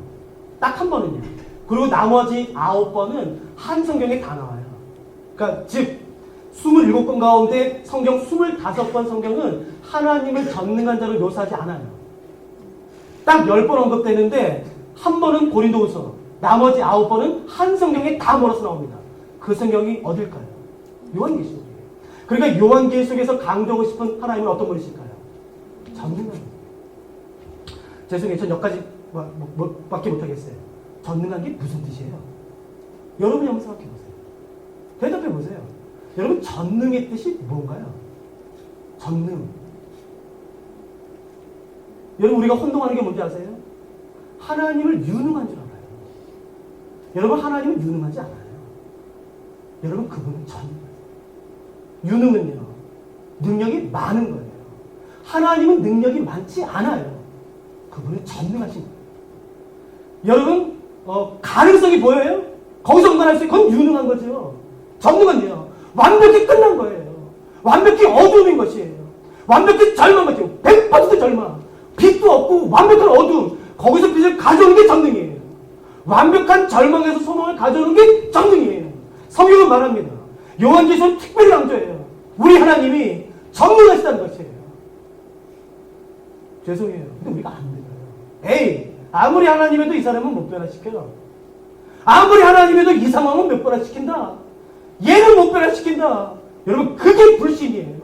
딱 한 번은요. 그리고 나머지 9번은 한 성경에 다 나와요. 그러니까 즉 27권 가운데 성경 25권 성경은 하나님을 전능한 자로 묘사하지 않아요. 딱 10번 언급되는데 한 번은 고린도후서, 나머지 9번은 한 성경에 다 몰아서 나옵니다. 그 성경이 어딜까요? 요한계시록이에요. 그러니까 요한계시록에서 강조하고 싶은 하나님은 어떤 분이실까요? 전능한 분. 죄송해요. 전 여기까지 밖에 못하겠어요. 전능한 게 무슨 뜻이에요? 여러분이 한번 생각해보세요. 대답해보세요. 여러분 전능의 뜻이 뭔가요? 전능. 여러분 우리가 혼동하는 게 뭔지 아세요? 하나님을 유능한 줄 알아요. 여러분 하나님은 유능하지 않아요. 여러분 그분은 전능해요. 유능은요, 능력이 많은 거예요. 하나님은 능력이 많지 않아요. 그분은 전능하신 거예요. 여러분, 가능성이 보여요? 거기서 응만할 수 있고, 그건 유능한 거죠. 전능은요, 완벽히 끝난 거예요. 완벽히 어두움인 것이에요. 완벽히 절망 것이에요. 100% 절망. 빛도 없고 완벽한 어두움. 거기서 빛을 가져오는 게 전능이에요. 완벽한 절망에서 소망을 가져오는 게 전능이에요. 성경은 말합니다. 요한계시는 특별히 강조해요. 우리 하나님이 전능하시다는 것이에요. 죄송해요. 근데 우리가 안 믿어요. 에이, 아무리 하나님에도 이 사람은 못 변화시켜요. 아무리 하나님에도 이 상황은 못 변화시킨다. 얘는 못 변화시킨다. 여러분, 그게 불신이에요.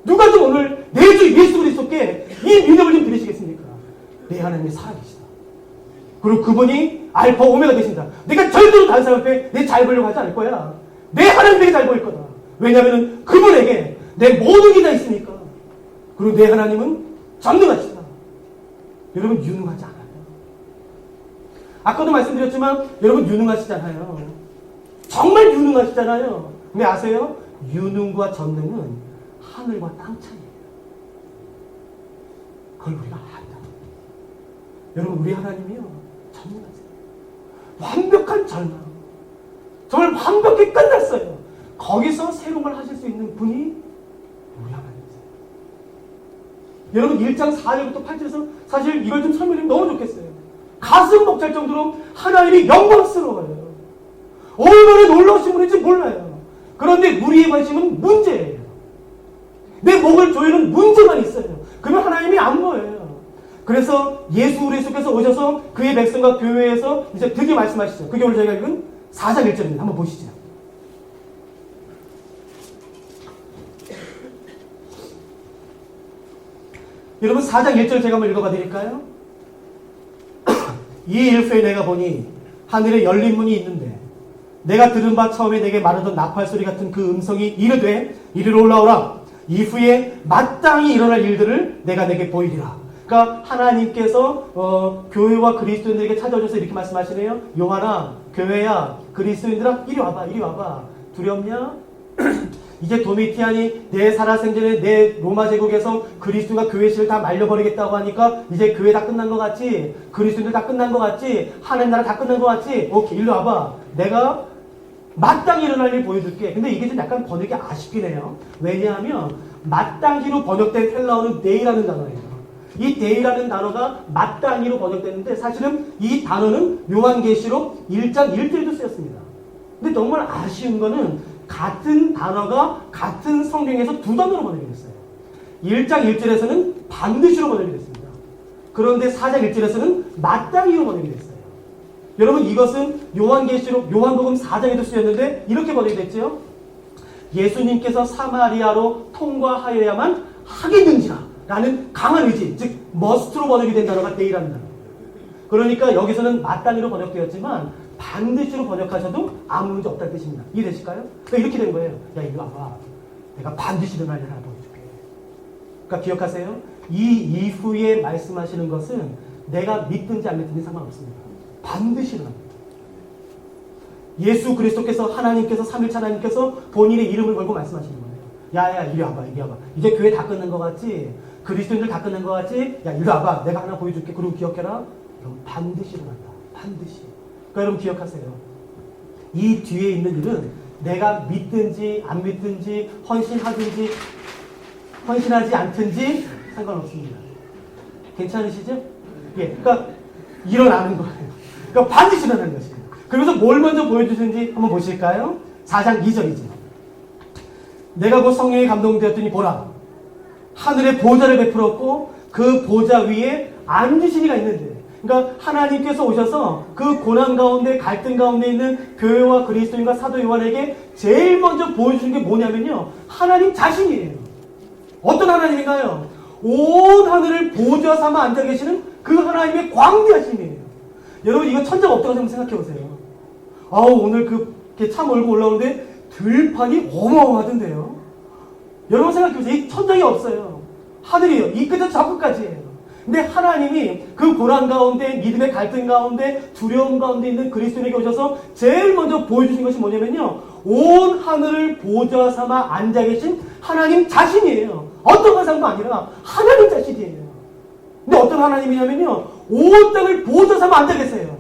누가 좀 오늘 내 주 예수 그리스도께 이 믿음을 좀 드리시겠습니까? 내 하나님이 살아계시다. 그리고 그분이 알파 오메가 되신다. 내가 절대로 다른 사람 앞에 내 잘 보려고 하지 않을 거야. 내 하나님에게 잘 보일 거다. 왜냐하면 그분에게 내 모든 게 다 있으니까. 그리고 내 하나님은 전능하시다. 여러분, 유능하지 않아요. 아까도 말씀드렸지만 여러분 유능하시잖아요. 정말 유능하시잖아요. 근데 아세요? 유능과 전능은 하늘과 땅 차이예요. 그걸 우리가 안다. 여러분, 우리 하나님이요, 전능하세요. 완벽한 절망. 정말 완벽히 끝났어요. 거기서 새로운 걸 하실 수 있는 분이 우리 하나님이세요. 여러분, 1장 4절부터 8절에서 사실 이걸 좀 설명드리면 너무 좋겠어요. 가슴 벅찰 정도로 하나님이 영광스러워요. 얼마나 놀라우신 분인지 몰라요. 그런데 우리의 관심은 문제예요. 내 목을 조이는 문제만 있어요. 그러면 하나님이 안 보여요. 그래서 예수 그리스도께서 오셔서 그의 백성과 교회에서 이제 드디어 말씀하시죠. 그게 오늘 저희가 읽은 4장 1절입니다. 한번 보시죠. 여러분, 4장 1절 제가 한번 읽어봐 드릴까요? 이 일 후에 내가 보니 하늘에 열린 문이 있는데 내가 들은 바 처음에 내게 말하던 나팔 소리 같은 그 음성이 이르되 이리로 올라오라. 이후에 마땅히 일어날 일들을 내가 내게 보이리라. 그러니까 하나님께서 교회와 그리스도인들에게 찾아오셔서 이렇게 말씀하시네요. 요한아, 교회야, 그리스도인들아, 이리 와봐, 이리 와봐. 두렵냐? 이제 도미티안이 내 살아생전에 내 로마 제국에서 그리스도가 교회실을 다 말려버리겠다고 하니까 이제 교회 다 끝난 것 같지? 그리스도인들 다 끝난 것 같지? 하나님 나라 다 끝난 것 같지? 오케이, 일로 와봐. 내가 마땅히 일어날 일 보여줄게. 근데 이게 좀 약간 번역이 아쉽긴 해요. 왜냐하면 마땅히로 번역된 헬라어는 데이라는 단어예요. 이 데이라는 단어가 마땅히로 번역됐는데 사실은 이 단어는 요한계시록 1장 1절에도 쓰였습니다. 근데 정말 아쉬운 거는 같은 단어가 같은 성경에서 두 단어로 번역이 됐어요. 1장 1절에서는 반드시로 번역이 됐습니다. 그런데 4장 1절에서는 마땅히로 번역이 됐어요. 여러분, 이것은 요한계시록, 요한복음 4장에도 쓰였는데 이렇게 번역이 됐죠. 예수님께서 사마리아로 통과하여야만 하겠는지라 라는 강한 의지, 즉 머스트로 번역이 된 단어가 데이라는 단어. 그러니까 여기서는 마땅히로 번역되었지만 반드시로 번역하셔도 아무 문제 없다는 뜻입니다. 이해되실까요? 그러니까 이렇게 된 거예요. 야, 이리 와봐. 내가 반드시 일어날 일 하나 보여줄게. 그러니까 기억하세요. 이 이후에 말씀하시는 것은 내가 믿든지 안 믿든지 상관없습니다. 반드시 일어납니다. 예수 그리스도께서 하나님께서 삼일차 하나님께서 본인의 이름을 걸고 말씀하시는 거예요. 야야, 이리 와봐, 이리 와봐. 이제 교회 다 끝난 것 같지? 그리스도인들 다 끝난 것 같지? 야, 이리 와봐. 내가 하나 보여줄게. 그리고 기억해라. 그럼 반드시 일어난다. 반드시. 그러니까 여러분 기억하세요. 이 뒤에 있는 일은 내가 믿든지 안 믿든지 헌신하든지 헌신하지 않든지 상관없습니다. 괜찮으시죠? 예, 그러니까 일어나는 거예요. 그러니까 반드시 일어나는 것입니다. 그래서 뭘 먼저 보여주시는지 한번 보실까요? 4장 2절이죠. 내가 곧 성령에 감동되었더니 보라, 하늘에 보좌를 베풀었고 그 보좌 위에 앉으신 이가 있는데, 그러니까 하나님께서 오셔서 그 고난 가운데 갈등 가운데 있는 교회와 그리스도인과 사도 요한에게 제일 먼저 보여주는 게 뭐냐면요, 하나님 자신이에요. 어떤 하나님인가요? 온 하늘을 보좌 삼아 앉아 계시는 그 하나님의 광대하심이에요. 여러분, 이거 천장 없다고 한번 생각해 보세요. 아우, 오늘 그 차 몰고 올라오는데 들판이 어마어마하던데요. 여러분 생각해 보세요. 이 천장이 없어요. 하늘이에요. 이 끝에서 저 끝까지예요. 근데 하나님이 그 고난 가운데, 믿음의 갈등 가운데, 두려움 가운데 있는 그리스도인에게 오셔서 제일 먼저 보여주신 것이 뭐냐면요, 온 하늘을 보좌 삼아 앉아 계신 하나님 자신이에요. 어떤 가상도 아니라 하나님 자신이에요. 근데 어떤 하나님이냐면요, 온 땅을 보좌 삼아 앉아 계세요.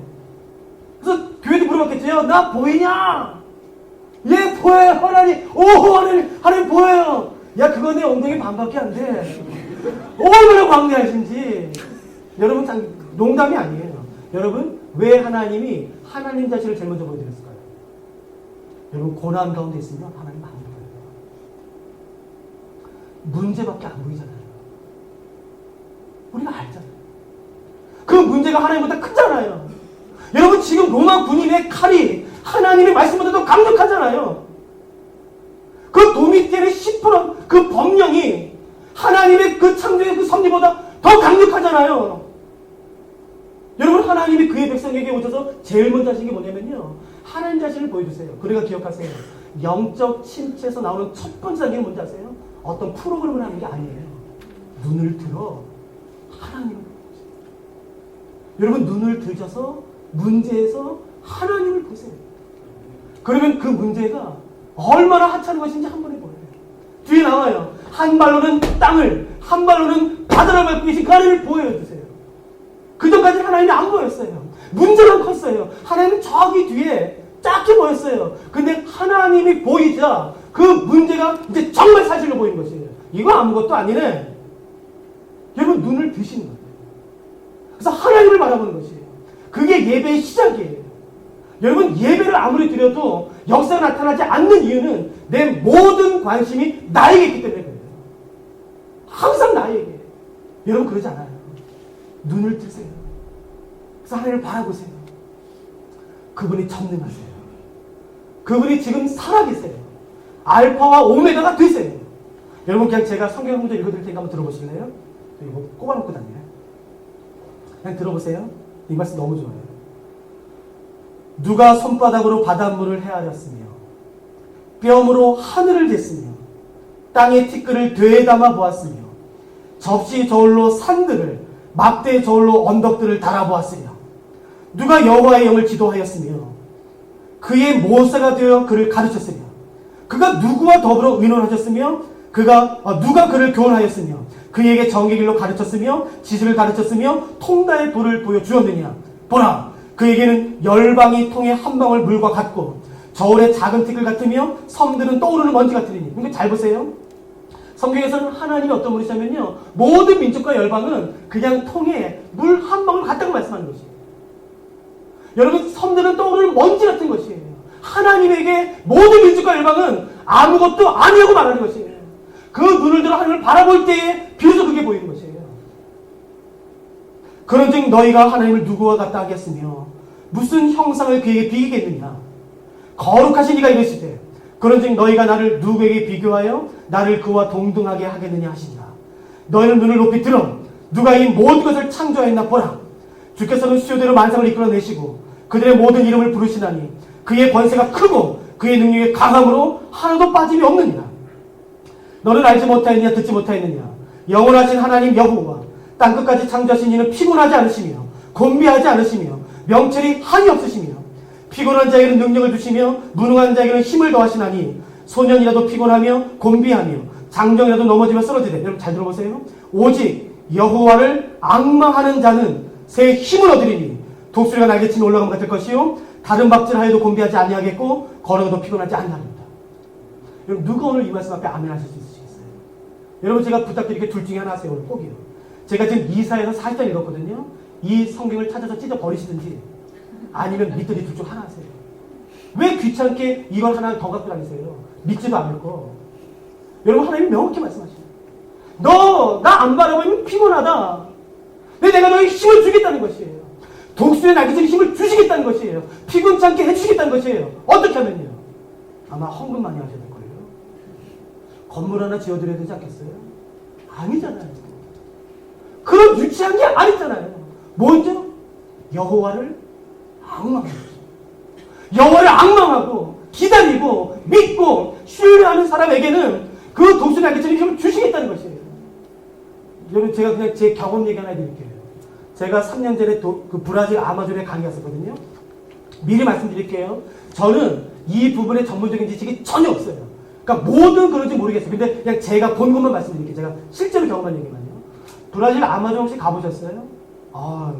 그래서 교회도 물어봤겠죠. 나 보이냐? 예, 보여요. 하나님. 오, 하나님 보여요. 야, 그거 내 엉덩이 반밖에 안 돼. 얼마나 광대하신지. 여러분, 농담이 아니에요. 여러분, 왜 하나님이 하나님 자신을 제일 먼저 보여드렸을까요? 여러분, 고난 가운데 있으면 하나님 안 보여요. 문제밖에 안 보이잖아요. 우리가 알잖아요. 그 문제가 하나님보다 크잖아요. 여러분, 지금 로마 군인의 칼이 하나님의 말씀보다 더 강력하잖아요. 그 도미티엘의 10% 그 법령이 하나님의 그 창조의 그 섭리보다 더 강력하잖아요. 여러분, 하나님이 그의 백성에게 오셔서 제일 먼저 하신 게 뭐냐면요, 하나님 자신을 보여주세요. 그러니까 기억하세요. 영적 침체에서 나오는 첫 번째 단계는 뭔지 아세요? 어떤 프로그램을 하는 게 아니에요. 눈을 들어 하나님을 보세요. 여러분, 눈을 들셔서 문제에서 하나님을 보세요. 그러면 그 문제가 얼마나 하찮은 것인지 한 번에 보여요. 뒤에 나와요. 한 발로는 땅을, 한 발로는 바다를 밟고 계신 그 하나님을 보여주세요. 그 전까지는 하나님이 안 보였어요. 문제만 컸어요. 하나님은 저기 뒤에 작게 보였어요. 근데 하나님이 보이자 그 문제가 이제 정말 사실로 보이는 것이에요. 이거 아무것도 아니네. 여러분, 눈을 드시는 거예요. 그래서 하나님을 바라보는 것이에요. 그게 예배의 시작이에요. 여러분, 예배를 아무리 드려도 역사가 나타나지 않는 이유는 내 모든 관심이 나에게 있기 때문에 그래요. 항상 나에게. 여러분, 그러지 않아요. 눈을 뜨세요. 그래서 하나님을 바라보세요. 그분이 전능하세요. 그분이 지금 살아계세요. 알파와 오메가가 되세요. 여러분, 그냥 제가 성경 한 문제 읽어드릴 테니까 한번 들어보실래요? 이거 꼽아놓고 다녀요. 그냥 들어보세요. 이 말씀 너무 좋아요. 누가 손바닥으로 바닷물을 헤아렸으며 뼘으로 하늘을 쟀으며 땅의 티끌을 되담아 보았으며 접시 저울로 산들을 막대 저울로 언덕들을 달아보았으며 누가 여호와의 영을 지도하였으며 그의 모사가 되어 그를 가르쳤으며 그가 누구와 더불어 의논하셨으며 누가 그를 교훈하였으며 그에게 정의 길로 가르쳤으며 지식을 가르쳤으며 통나의 도를 보여주었느냐. 보라, 그에게는 열방이 통해 한 방울 물과 같고 저울의 작은 티끌 같으며 섬들은 떠오르는 먼지 같으리니. 근데 잘 보세요. 성경에서는 하나님이 어떤 분이시냐면요, 모든 민족과 열방은 그냥 통에 물 한 방울 같다고 말씀하는 것이에요. 여러분, 섬들은 떠오르는 먼지 같은 것이에요. 하나님에게 모든 민족과 열방은 아무것도 아니라고 말하는 것이에요. 그 눈을 들어 하나님을 바라볼 때에 비로소 그게 보이는 것이에요. 그런즉 너희가 하나님을 누구와 같다 하겠으며 무슨 형상을 그에게 비기겠느냐. 거룩하신 이가 이르시되 그런즉 너희가 나를 누구에게 비교하여 나를 그와 동등하게 하겠느냐 하시니라. 너희는 눈을 높이 들어 누가 이 모든 것을 창조하였나 보라. 주께서는 수요대로 만상을 이끌어내시고 그들의 모든 이름을 부르시나니 그의 권세가 크고 그의 능력이 강함으로 하나도 빠짐이 없느니라. 너는 알지 못하였느냐 듣지 못하였느냐. 영원하신 하나님 여호와 땅끝까지 창조하신 이는 피곤하지 않으시며 곤비하지 않으시며 명철이 한이 없으시며 피곤한 자에게는 능력을 주시며 무능한 자에게는 힘을 더하시나니 소년이라도 피곤하며 곤비하며 장정이라도 넘어지며 쓰러지되. 여러분 잘 들어보세요. 오직 여호와를 앙망하는 자는 새 힘을 얻으리니 독수리가 날개치며 올라가면 같을 것이요 다른 박질하여도 곤비하지 아니하겠고 걸어도 피곤하지 아니하리로다. 여러분, 누가 오늘 이 말씀 앞에 아멘 하실 수 있으시겠어요? 여러분, 제가 부탁드리게 둘 중에 하나 하세요. 오늘 꼭이요. 제가 지금 이사에서 40장 읽었거든요. 이 성경을 찾아서 찢어 버리시든지 아니면 믿든지 둘 중 하나 하세요. 왜 귀찮게 이걸 하나 더 갖고 다니세요? 믿지도 않을 거. 여러분, 하나님이 명확히 말씀하시죠. 너 나 안 바라보면 피곤하다. 근데 내가 너에게 힘을 주겠다는 것이에요. 독수리의 날개처럼 힘을 주시겠다는 것이에요. 피곤치 않게 해주시겠다는 것이에요. 어떻게 하면요? 아마 헌금 많이 하셔야 될 거예요. 건물 하나 지어드려야 되지 않겠어요? 아니잖아요. 그런 유치한 게 아니잖아요. 먼저 여호와를 앙망하는 거죠. 여호와를 앙망하고 기다리고 믿고 신뢰하는 사람에게는 그 독수리 날개처럼 힘을 주시겠다는 것이에요. 여러분 제가 그냥 제 경험 얘기 하나 해드릴게요. 제가 3년 전에 그 브라질 아마존에 강의 갔었거든요. 미리 말씀드릴게요. 저는 이 부분에 전문적인 지식이 전혀 없어요. 그러니까 뭐든 그런지 모르겠어요. 근데 그냥 제가 본 것만 말씀드릴게요. 제가 실제로 경험한 얘기만요. 브라질 아마존 혹시 가보셨어요? 아유,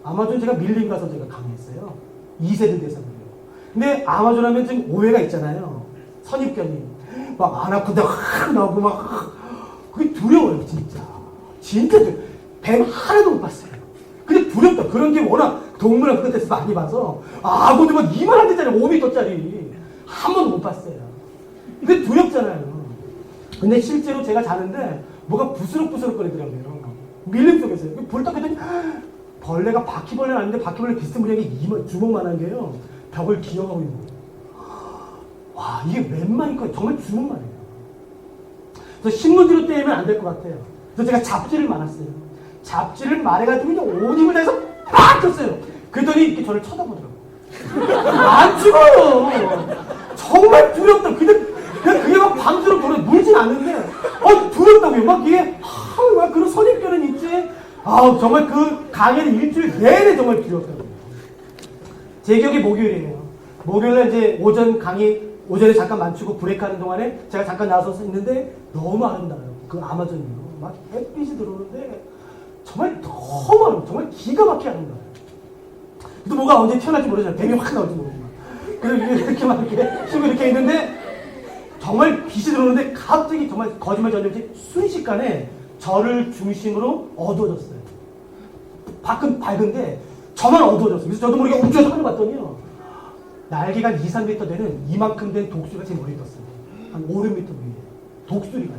아마존 제가 밀림 가서 제가 강의했어요. 2세대 대상으로요. 근데 아마존 하면 지금 오해가 있잖아요. 선입견이. 막 아나콘다 확 나오고 막 그게 두려워요, 진짜. 진짜 뱀 하나도 못 봤어요. 근데 두렵다. 그런 게 워낙 동물원 그런 데서 많이 봐서 아고도 막 이만한 데짜리 5m짜리 한 번도 못 봤어요. 근데 두렵잖아요. 근데 실제로 제가 자는데 뭐가 부스럭부스럭 거리더라고요. 밀림 속에서요. 불 딱 켰더니 벌레가 바퀴벌레는 아닌데 바퀴벌레 비슷한 모양이 주먹만한 게요. 벽을 기어가고 있는 거예요. 와, 이게 웬만이니까 정말 주먹만해요. 그래서 신문지로 떼면 안 될 것 같아요. 그래서 제가 잡지를 말았어요. 잡지를 말해가지고 그냥 온 힘을 다해서 팍 쳤어요. 그랬더니 이렇게 저를 쳐다보더라고요. 안 죽어요. 정말 두렵다. 그냥 그게 막 밤새로 돌아 물진 않는데, 두렵다고요. 막 이게, 막 그런 선입견은 있지. 정말 그 강의는 일주일 내내 정말 두렵다고요. 제 기억이 목요일이에요. 목요일에 이제 오전 강의, 오전에 잠깐 맞추고 브레이크 하는 동안에 제가 잠깐 나서서 있는데 너무 아름다워요. 그 아마존이요. 막 햇빛이 들어오는데 정말 너무 아름다워요. 정말 기가 막히게 아름다워요. 또 뭐가 언제 튀어나올지 모르잖아요. 뱀이 확 나올지 모르지만. 그래서 이렇게 막 이렇게 쉬고 이렇게 있는데 정말 빛이 들어오는데 갑자기 정말 거짓말 전혀 없이 순식간에 저를 중심으로 어두워졌어요. 밖은 밝은데 저만 어두워졌어요. 그래서 저도 모르게 움켜서 하늘 봤더니요. 날개가 2, 3m 되는 이만큼 된 독수리가 제 머리에 떴어요. 한 5, 6m 위에. 독수리가요.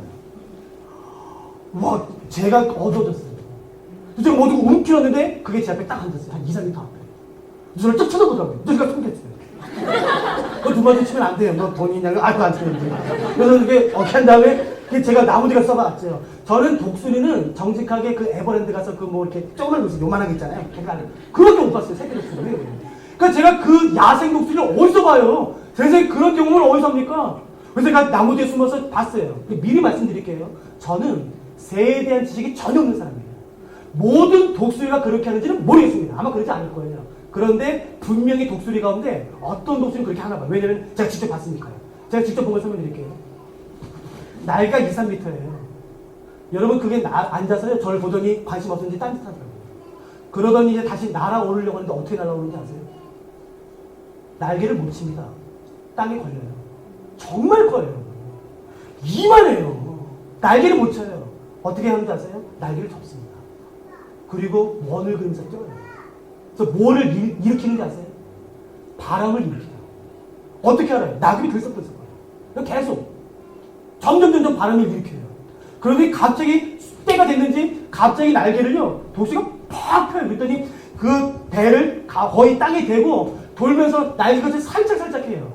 와, 제가 어두워졌어요. 그래서 제가 모두 움켜였는데 그게 제 앞에 딱 앉았어요. 한 2, 3m 앞에. 저를 쭉 쳐다보더라고요. 제가 숨겼어요. 너 두 번째 치면 안 돼요. 너 돈이 있냐고. 그거 안 치면 돼. 그래서 이렇게 한 다음에 그제가 나무뒤가 써봤죠. 저는 독수리는 정직하게 그 에버랜드 가서 그 뭐 이렇게 조그만 독수리 요만한 게 있잖아요. 그렇게 못 봤어요. 새끼 독수리. 그러니까 제가 그 야생 독수리를 어디서 봐요? 세상에 그런 경험을 어디서 합니까? 그래서 제가 나무 뒤에 숨어서 봤어요. 미리 말씀드릴게요. 저는 새에 대한 지식이 전혀 없는 사람이에요. 모든 독수리가 그렇게 하는지는 모르겠습니다. 아마 그러지 않을 거예요. 그런데 분명히 독수리 가운데 어떤 독수리는 그렇게 하나 봐요. 왜냐면 제가 직접 봤으니까요. 제가 직접 본 걸 설명드릴게요. 날개가 2, 3m예요. 여러분 그게 앉아서요. 저를 보더니 관심 없었는지 딴짓하더라고요. 그러더니 이제 다시 날아오르려고 하는데 어떻게 날아오는지 아세요? 날개를 못 칩니다. 땅에 걸려요. 정말 커요. 이만해요. 날개를 못 쳐요. 어떻게 하는지 아세요? 날개를 접습니다. 그리고 원을 그리면서 뛰어요. 그래서 뭐를 일으키는지 아세요? 바람을 일으켜요. 어떻게 알아요? 낙엽이 들썩들썩거려요. 계속 점점 바람을 일으켜요. 그러더니 갑자기 때가 됐는지 갑자기 날개를요 독수리가 팍 펴요. 그랬더니 그 배를 거의 땅에 대고 돌면서 날개가 살짝 해요.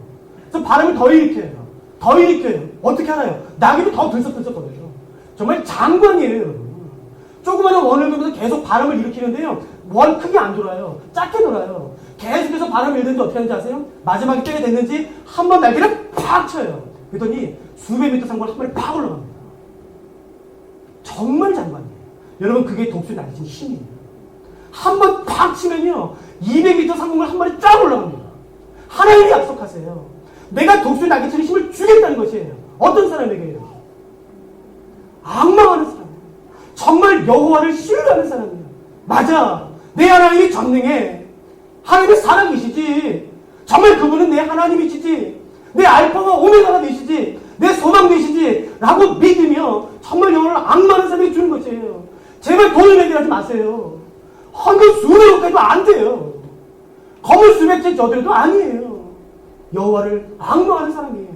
그래서 바람을 더 일으켜요. 어떻게 알아요? 낙엽이 더 들썩들썩거려요. 정말 장관이에요. 조그마한 원을 그리면서 계속 바람을 일으키는데요. 원 크게 안 돌아요. 작게 돌아요. 계속해서 바람을 일으키는데 어떻게 하는지 아세요? 마지막에 때가 됐는지 한 번 날개를 팍 쳐요. 그랬더니 수백 미터 상공을 한 번에 팍 올라갑니다. 정말 장관이에요. 여러분 그게 독수리 날개친 힘이에요. 한 번 팍 치면요 200m 상공을 한 번에 쫙 올라갑니다. 하나님이 약속하세요. 내가 독수리 날개치는 힘을 주겠다는 것이에요. 어떤 사람에게요? 악망하는 사람. 정말 여호와를 신뢰하는 사람이에요. 맞아. 내 하나님이 전능해. 하나님이 살아계시지. 정말 그분은 내 하나님이시지. 내 알파가 오메가가 되시지. 내 소망 되시지. 라고 믿으며 정말 여호와를 악망하는 사람에게 주는 것이에요. 제발 돈을 내게 하지 마세요. 헌금 수백억까지도 안 돼요. 건물 수백 채 저들도 아니에요. 여호와를 악망하는 사람이에요.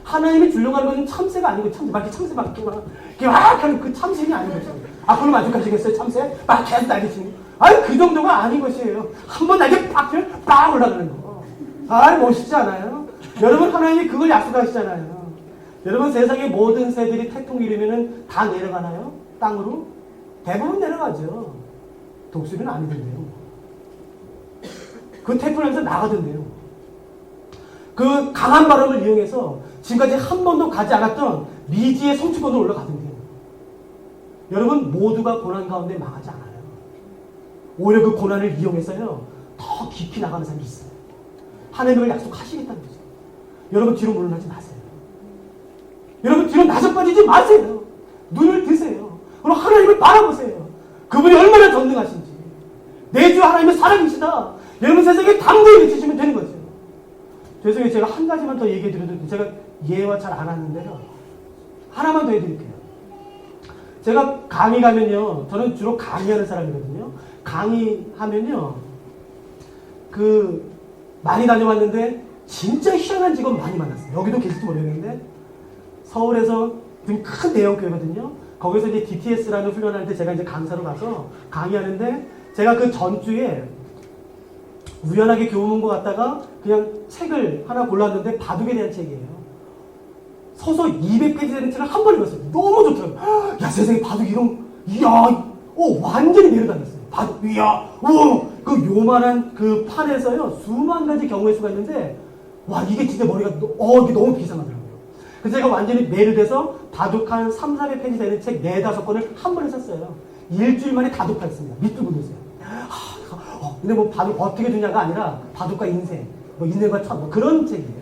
하나님이 주려고 하는 것은 참새가 아니고 참새 막 이렇게 막 하는 그 참새이 아닌 거죠. 앞으로 만족하시겠어요? 참새? 막 계속 날개치는. 아니 그 정도가 아닌 것이에요. 한 번 날개 팍 올라가는 거. 멋있지 않아요? 여러분 하나님이 그걸 약속하시잖아요. 여러분 세상의 모든 새들이 태풍 이르면은 다 내려가나요? 땅으로? 대부분 내려가죠. 독수리는 아니던데요. 그 태풍 하면서 나가던데요. 그 강한 바람을 이용해서 지금까지 한 번도 가지 않았던 미지의 성취권으로 올라가던데요. 여러분 모두가 고난 가운데 망하지 않아요. 오히려 그 고난을 이용해서요 더 깊이 나가는 사람이 있어요. 하나님을 약속하시겠다는 거죠. 여러분 뒤로 물러나지 마세요. 여러분 뒤로 나서 빠지지 마세요. 눈을 드세요. 그럼 하나님을 바라보세요. 그분이 얼마나 전능하신지. 내 주 하나님은 살아계시다. 여러분 세상에 당대히 외치시면 되는 거죠. 죄송해요. 제가 한 가지만 더 얘기해 드려도 제가 예와 잘 안 하는데요. 하나만 더 해드릴게요. 제가 강의 가면요. 저는 주로 강의하는 사람이거든요. 강의하면요. 많이 다녀왔는데 진짜 희한한 직업 많이 만났어요. 여기도 계실지 모르겠는데 서울에서 좀 큰 대형교회거든요. 거기서 이제 DTS라는 훈련할 때 제가 이제 강사로 가서 강의하는데 제가 그 전주에 우연하게 교문고 갔다가 그냥 책을 하나 골랐는데 바둑에 대한 책이에요. 서서 200페이지 되는 책을 한 번에 읽었어요. 너무 좋더라고요. 야, 세상에 바둑 이런, 이야, 완전히 매료당했어요. 바둑, 이야, 그 요만한 그 판에서요, 수만 가지 경우의 수가 있는데, 와, 이게 진짜 머리가, 이게 너무 비상하더라고요. 그래서 제가 완전히 매료돼서 바둑 한 3, 400페이지 되는 책 4, 5권을 한 번에 샀어요. 일주일 만에 다 독파했습니다. 밑도 보세요. 근데 뭐 바둑 어떻게 두냐가 아니라 바둑과 인생, 뭐 인생과 천, 뭐 그런 책이에요.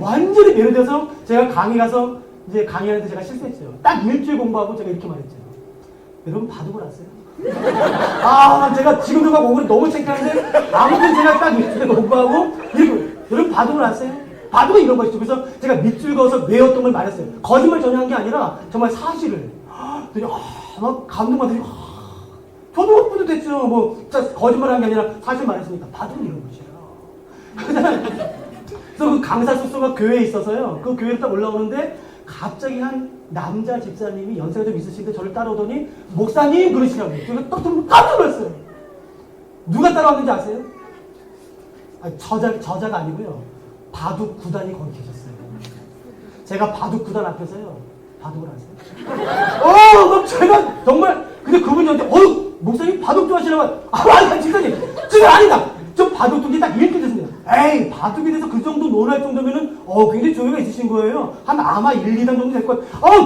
완전히 매료돼서 제가 강의 가서 이제 강의하는데 제가 실수했죠. 딱 일주일 공부하고 제가 이렇게 말했죠. 여러분 바둑을 아세요? 제가 지금도 막 공부를 너무 창피한데 아무튼 제가 딱 일주일 공부하고 여러분 바둑을 아세요? 바둑은 이런 것이죠. 그래서 제가 밑줄 그어서 외웠던 걸 말했어요. 거짓말 전혀 한 게 아니라 정말 사실을. 막 감동받으니 저도 뿌듯했죠. 뭐 진짜 거짓말 한 게 아니라 사실 말했으니까 바둑은 이런 것이에요. 그래서 그 강사 숙소가 교회에 있어서요. 그 교회를 딱 올라오는데 갑자기 한 남자 집사님이 연세가 좀 있으신데 저를 따라오더니 목사님 그러시라고요. 제가 딱 들으면 깜짝 놀랐어요. 누가 따라왔는지 아세요? 저자가 아니고요. 바둑 구단이 거기 계셨어요. 제가 바둑 구단 앞에서요. 바둑을 하세요? 제가 정말 근데 그분이 저한테 목사님 바둑 좋아하시라고 아니 집사님 지금 아니다. 저 바둑 두기 딱 이렇게 됐습니다. 에이 바둑에 대해서 그 정도 논할 정도면은 굉장히 조회가 있으신 거예요. 한 아마 1, 2단 정도 될 거예요.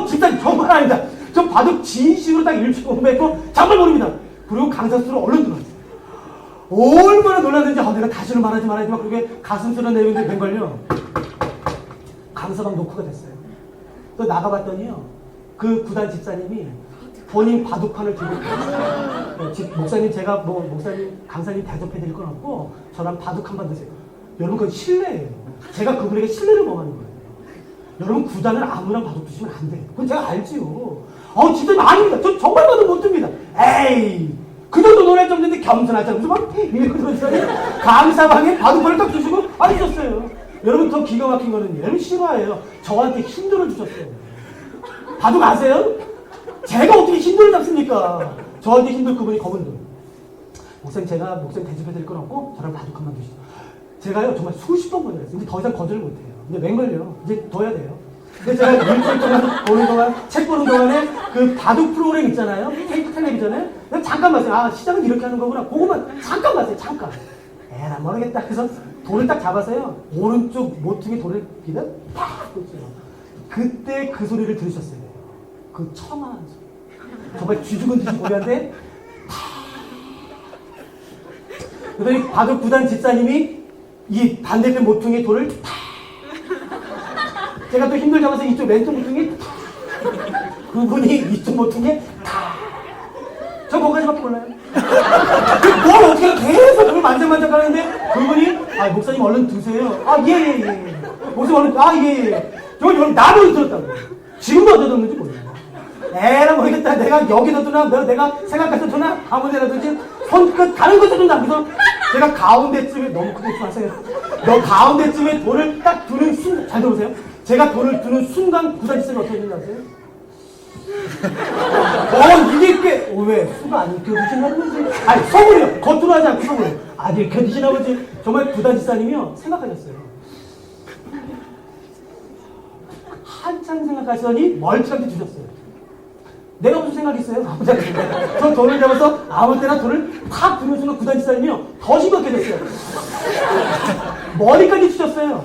집사님 정말 아니다. 저 바둑 진심으로 딱 일주일 공부했고 정말 모릅니다. 그리고 강사수로 얼른 들어왔어요. 얼마나 놀랐는지 내가 다시는 말하지 말아야지만 그렇게 가슴 쓰는 내용인데 웬걸요. 강사방 녹화가 됐어요. 또 나가봤더니요. 그 구단 집사님이 본인 바둑판을 들고 목사님 제가 목사님 강사님 대접해드릴 건 없고 저랑 바둑 한 판 드세요. 여러분 그건 신뢰예요. 제가 그분에게 신뢰를 범하는 거예요. 여러분 구단을 아무랑 바둑 두시면 안 돼요. 그건 제가 알지요. 집사님 아닙니다. 저 정말 바둑 못 둡니다. 에이 그 정도 놀랄 정도인데 겸손하지 않으면서 막 이러고 들어오더니 강사방에 바둑판을 딱 주시고 앉으셨어요. 여러분 더 기가 막힌 거는 여러분 실화예요. 저한테 힌트를 주셨어요. 바둑 아세요? 제가 어떻게 힌트를 잡습니까? 저한테 힌트 그분이 검은 돈. 목사님 제가 목사님 대접해드릴 건 없고 저랑 바둑 한번 두시죠. 제가요 정말 수십 번 보내랬어요. 근데 더 이상 거절을 못해요. 근데 웬걸요? 이제 더 해야 돼요. 근데 제가 일주일 동안 보는 동안 책 보는 동안에 그 바둑 프로그램 있잖아요. 케이크 텔레비전에 잠깐 봤어요. 시작은 이렇게 하는 거구나. 그거만 잠깐 봤어요. 잠깐. 난 모르겠다. 그래서 돌을 딱 잡아서요. 오른쪽 모퉁이 돌을 기다 팍 꽂죠. 그때 그 소리를 들으셨어요. 그 청아한 소리. 정말 쥐죽은 듯이 보였는데 그러더니 바둑 구단 집사님이 이 반대편 모퉁이 돌을 탁 제가 또 힘들 잡아서 이쪽 왼쪽 모퉁이 그분이 이쪽 모퉁이에 탁 저 거기까지밖에 몰라요. 뭘 어떻게 계속 그걸 만져만져 하는데 그분이 목사님 얼른 드세요. 예. 목사님 얼른 예. 저걸 나도 들었다고. 지금도 어디다 뒀는지 몰라요. 에라 모르겠다. 내가 여기다 두나 내가 생각해서 두나 아무 데나 두지 손끝 가는 것도 둔다. 그래서 제가 가운데쯤에 너무 크게 하세요. 가운데쯤에 돌을 딱 두는 순간 잘 들어보세요. 제가 돌을 두는 순간 구단지선이 어떻게 되는지 아세요? 이게 왜 수가 안 읽혀지시나 보지? 속으로요. 겉으로 하지 않고 속으로. 읽혀지시나 보지? 정말 구단지사님이요 생각하셨어요. 한참 생각하시더니 멀쩡하게 주셨어요. 내가 무슨 생각했어요? 저 돌을 잡아서 아무 때나 돌을 탁 두는 순간 구단지사님이요 더 심각해졌어요. 머리까지 주셨어요.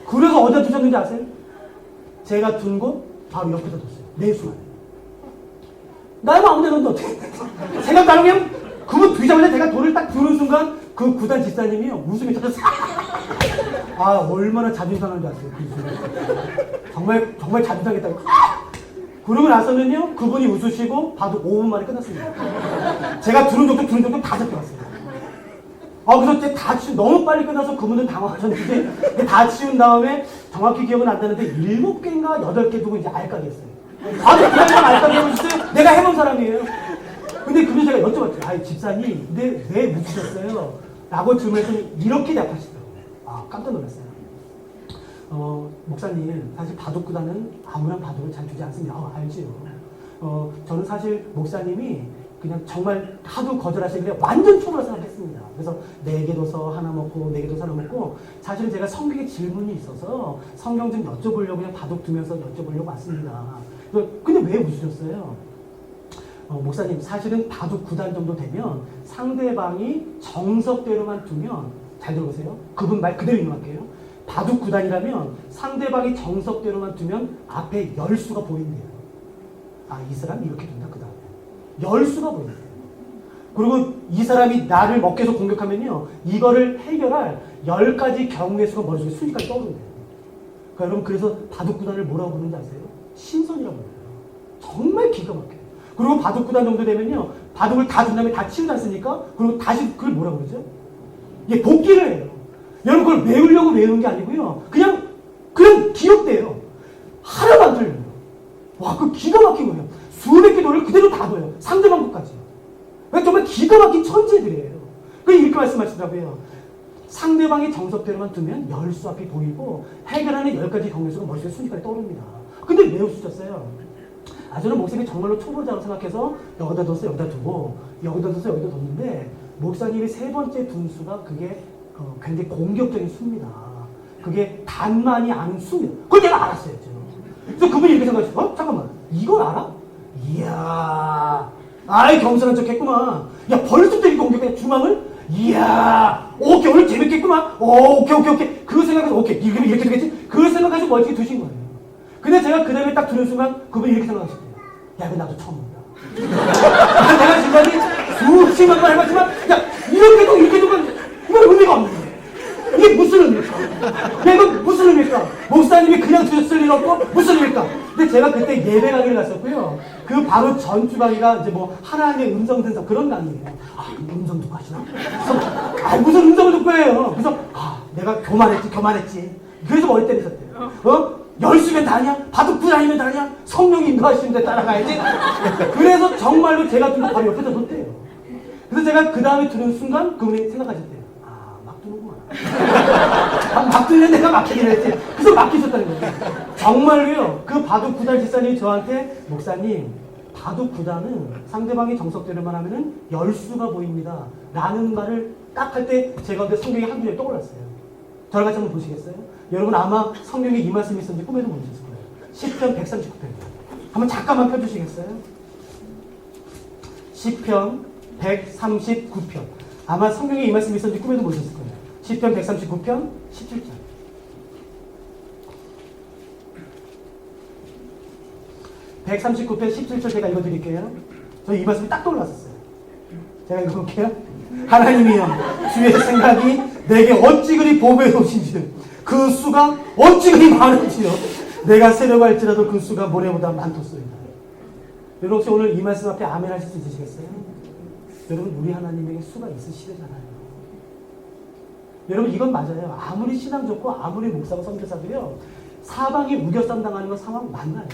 그래서 어디다 두셨는지 아세요? 제가 둔 곳 바로 옆에다 뒀어요. 내 순간에. 나면 아무 데나 어떻게 생각 안 하면 그거 두자마자 제가 돌을 딱 두는 순간 그 구단 집사님이요 웃음이 터졌어요. 아 얼마나 자존심 상하는 줄 아세요? 그 정말 자존심 상했다고. 그러고 나서는요 그분이 웃으시고 바둑 5분 만에 끝났습니다. 제가 두는 족족 다 잡혀갔어요. 그래서 제가 다 치운 너무 빨리 끝나서 그분은 당황하셨는데 다 치운 다음에 정확히 기억은 안 나는데 7개인가 8개 두고 이제 알까기 했어요. 그냥 알까기 해보셨어요? 내가 해본 사람이에요. 근데 그분 제가 여쭤봤죠. 아이 집사님 근데 왜 웃으셨어요? 라고 질문했더니 이렇게 대답하시더라고요. 깜짝 놀랐어요. 목사님 사실 바둑구단은 아무런 바둑을 잘 두지 않습니다. 알지요. 저는 사실 목사님이 그냥 정말 하도 거절하시길래 완전 초보라 생각했습니다. 그래서 4개 둬서 하나 먹고 4개 둬서 하나 먹고 사실은 제가 성경에 질문이 있어서 성경 좀 여쭤보려고 그냥 바둑 두면서 여쭤보려고 왔습니다. 근데 왜 웃으셨어요? 목사님 사실은 바둑 9단 정도 되면 상대방이 정석대로만 두면 잘 들어보세요. 그분 말 그대로 인용할게요. 바둑 9단이라면 상대방이 정석대로만 두면 앞에 열수가 보인대요. 이 사람이 이렇게 둔다 그 다음에 열수가 보인대요. 그리고 이 사람이 나를 먹혀서 공격하면요 이거를 해결할 10가지 경우의 수가 머릿속에 순위까지 떠오른대요. 여러분 그래서 바둑 9단을 뭐라고 부르는지 아세요? 신선이라고 불러요. 정말 기가 막혀요. 그리고 바둑 9단 정도 되면요 바둑을 다 준 다음에 다 치우지 않습니까? 그리고 다시 그걸 뭐라고 그러죠? 이게 복기를 해요. 여러분 그걸 외우려고 외우는 게 아니고요 그냥 기억돼요. 하나도 안 틀려요. 와 그 기가 막힌 거예요. 수백 개 돌을 그대로 다 둬요. 상대방 것까지. 정말 기가 막힌 천재들이에요. 그래서 이렇게 말씀하시더라고요. 상대방이 정석대로만 두면 열수 앞이 보이고 해결하는 10가지 경우수가 머릿속에 순식간에 떠오릅니다. 근데 왜 웃으셨어요? 저는 목사님이 정말로 초보자라고 생각해서 여기다 뒀어 여기다 두고 여기다 뒀어 여기다 뒀는데 목사님이 3번째 둔 수가 그게 굉장히 공격적인 수입니다. 그게 단만이 아는 수입니다. 그걸 내가 알았어요. 그래서 그분이 이렇게 생각하셨어요. 잠깐만 이걸 알아? 이야 경솔한 척 했구만. 야 벌써 때리고 공격해 중앙을? 이야 오케이 오늘 재밌겠구만. 오케이 그거 생각해서 오케이 이렇게 되겠지? 그걸 생각해서 멀찍이 두신 거예요. 근데 제가 그 다음에 딱 들은 순간 그분이 이렇게 생각하셨대요. 야 이거 나도 처음 본다. 내가 지금까지 수십만 번 해봤지만 야 이렇게 도 이건 의미가 없는 거예요. 이게 무슨 의미일까? 이건 무슨 의미일까? 목사님이 그냥 두셨을 일 없고 무슨 의미일까? 근데 제가 그때 예배 강의를 갔었고요. 그 바로 전주 강의가 이제 뭐 하나님의 음성 듣는 그런 강의예요. 음성 듣고 하시나? 그래서 무슨 음성을 듣고 해요? 그래서 내가 교만했지. 그래서 머리 때리셨대요. 열수면 다냐? 바둑 9단이면 다냐? 성령이 인도하시는데 따라가야지. 그래서 정말로 제가 둔 거 바로 옆에서 뒀대요. 그래서 제가 그 다음에 두는 순간 그분이 생각하셨대요. 막 두는구나. 막 두는 내가 막히긴 했지. 그래서 막히셨다는 거예요. 정말로요. 그 바둑 9단 집사님이 저한테 목사님 바둑 9단은 상대방이 정석대로만 하면은 열수가 보입니다. 라는 말을 딱 할 때 제가 근데 성경이 한 줄에 떠올랐어요. 저랑 같이 한번 보시겠어요? 여러분 아마 성경에 이 말씀이 있었는지 꿈에도 못 보셨을 거예요. 시편 139편. 한번 잠깐만 펴주시겠어요? 시편 139편. 아마 성경에 이 말씀이 있었는지 꿈에도 못 보셨을 거예요. 시편 139편 17절. (139편) 17절 제가 읽어드릴게요. 저 이 말씀이 딱 떠올랐었어요. 제가 읽어볼게요. 하나님이여 주의 생각이 내게 어찌 그리 보배로우신지요 그 수가 어찌 그리 많은지요 내가 세려갈지라도 그 수가 모래보다 많도소이다. 여러분 혹시 오늘 이 말씀 앞에 아멘 하실 수 있으시겠어요? 여러분 우리 하나님에게 수가 있으시잖아요. 여러분 이건 맞아요. 아무리 신앙 좋고 아무리 목사고 선교사도요 사방이 우겨쌈 당하는 건 상황 많아요.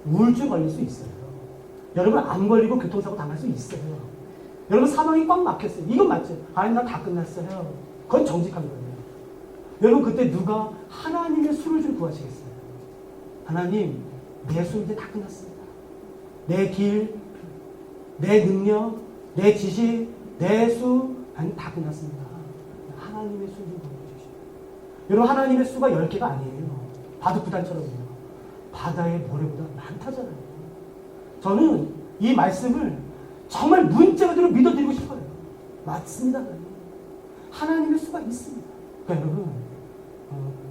우울증 걸릴 수 있어요. 여러분 암 걸리고 교통사고 당할 수 있어요. 여러분 사방이 꽉 막혔어요. 이건 맞죠? 아니 나 다 끝났어요. 그건 정직한 거예요. 여러분 그때 누가 하나님의 수를 좀 구하시겠어요? 하나님 내 수 이제 다 끝났습니다. 내 길, 내 능력, 내 지식, 내 수 아니 다 끝났습니다. 하나님의 수를 좀 구해주십시오. 여러분 하나님의 수가 10개가 아니에요. 바둑 9단처럼요. 바다의 모래보다 많다잖아요. 저는 이 말씀을 정말 문자 그대로 믿어드리고 싶어요. 맞습니다. 하나님의 수가 있습니다. 그러니까 여러분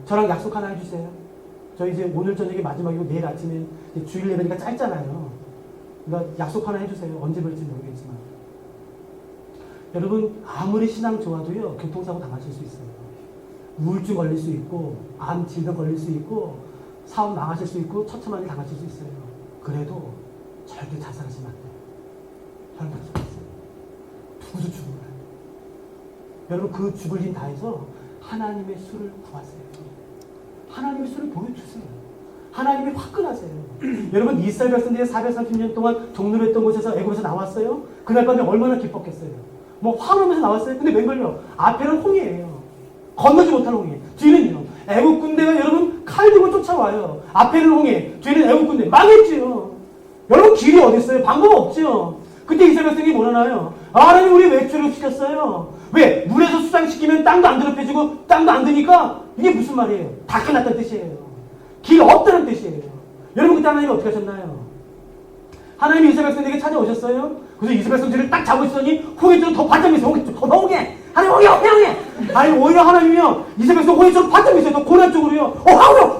저랑 약속 하나 해주세요. 저 이제 오늘 저녁이 마지막이고 내일 아침에 주일 예배니까 짧잖아요. 그러니까 약속 하나 해주세요. 언제 뵐지 모르겠지만. 여러분 아무리 신앙 좋아도요 교통사고 당하실 수 있어요. 우울증 걸릴 수 있고 암 질병 걸릴 수 있고 사업 망하실 수 있고 처참한 일 당하실 수 있어요. 그래도 절대 자살하시면 안 돼요. 절대 하지 마세요. 누구도 죽으면 안 돼요. 여러분 그 죽을 힘 다해서 하나님의 수를 구하세요. 하나님의 수를 보여주세요. 하나님이 화끈하세요. 여러분 이스라엘 백성들이 430년 동안 종노했던 곳에서 애굽에서 나왔어요. 그날 밤에 얼마나 기뻤겠어요. 뭐 화나면서 나왔어요. 근데 웬걸요? 앞에는 홍해예요. 건너지 못할 홍해. 뒤는요. 애국 군대가 여러분 칼 들고 쫓아와요. 앞에는 홍해, 뒤는 애국 군대. 망했지요. 여러분 길이 어디 있어요? 방법 없죠. 그때 이스라엘 백성이 뭐라나요? 하나님 우리 왜 출애굽시켰어요? 왜? 물에서 수상시키면 땅도 안 더럽혀지고 땅도 안 되니까 이게 무슨 말이에요? 다 끝났다는 뜻이에요. 길 없다는 뜻이에요. 여러분 그때 하나님이 어떻게 하셨나요? 하나님이 이스라엘 백성에게 찾아오셨어요? 그래서 이스라엘 백성들을 딱 잡으시더니 홍해 쪽으로 더 바짝 미세요. 홍해! 하나님 홍해! 아니 오히려 하나님이요 이스라엘 백성 홍해 쪽으로 바짝 미세요. 더 고난 쪽으로요.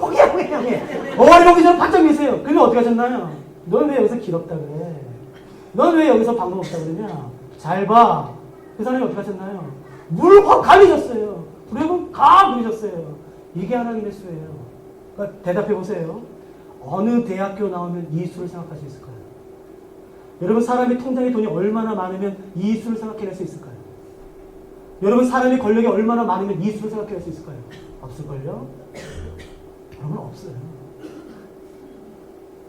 홍해! 하나님 홍해 쪽으로 바짝 미세요. 그러면 어떻게 하셨나요? 넌 왜 여기서 길 없다 그래? 넌 왜 여기서 방법 없다 그러냐? 잘 봐. 그 사람이 어떻게 하셨나요? 물 확 가리셨어요. 그리고 가 누르셨어요. 이게 하나님의 수예요. 그러니까 대답해 보세요. 어느 대학교 나오면 이 수를 생각할 수 있을까요? 여러분 사람이 통장에 돈이 얼마나 많으면 이 수를 생각해낼 수 있을까요? 여러분 사람이 권력이 얼마나 많으면 이 수를 생각해낼 수 있을까요? 없을걸요? 여러분 없어요.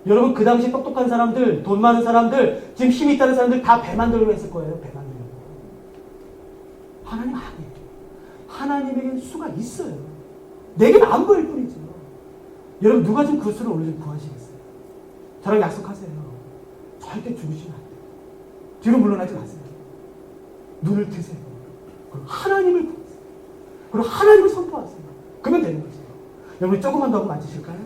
여러분 그 당시 똑똑한 사람들, 돈 많은 사람들, 지금 힘이 있다는 사람들 다 배 만들려고 했을 거예요. 배 만들려고. 하나님 아니에요. 하나님에게는 수가 있어요. 내게는 안 보일 뿐이죠. 여러분 누가 좀 그 수를 오늘 좀 구하시겠어요? 저랑 약속하세요. 절대 죽으시면 안 돼요. 뒤로 물러나지 마세요. 눈을 뜨세요. 그리고 하나님을 보세요. 그리고 하나님을 선포하세요. 그러면 되는 거죠. 여러분 조금만 더 하고 만지실까요?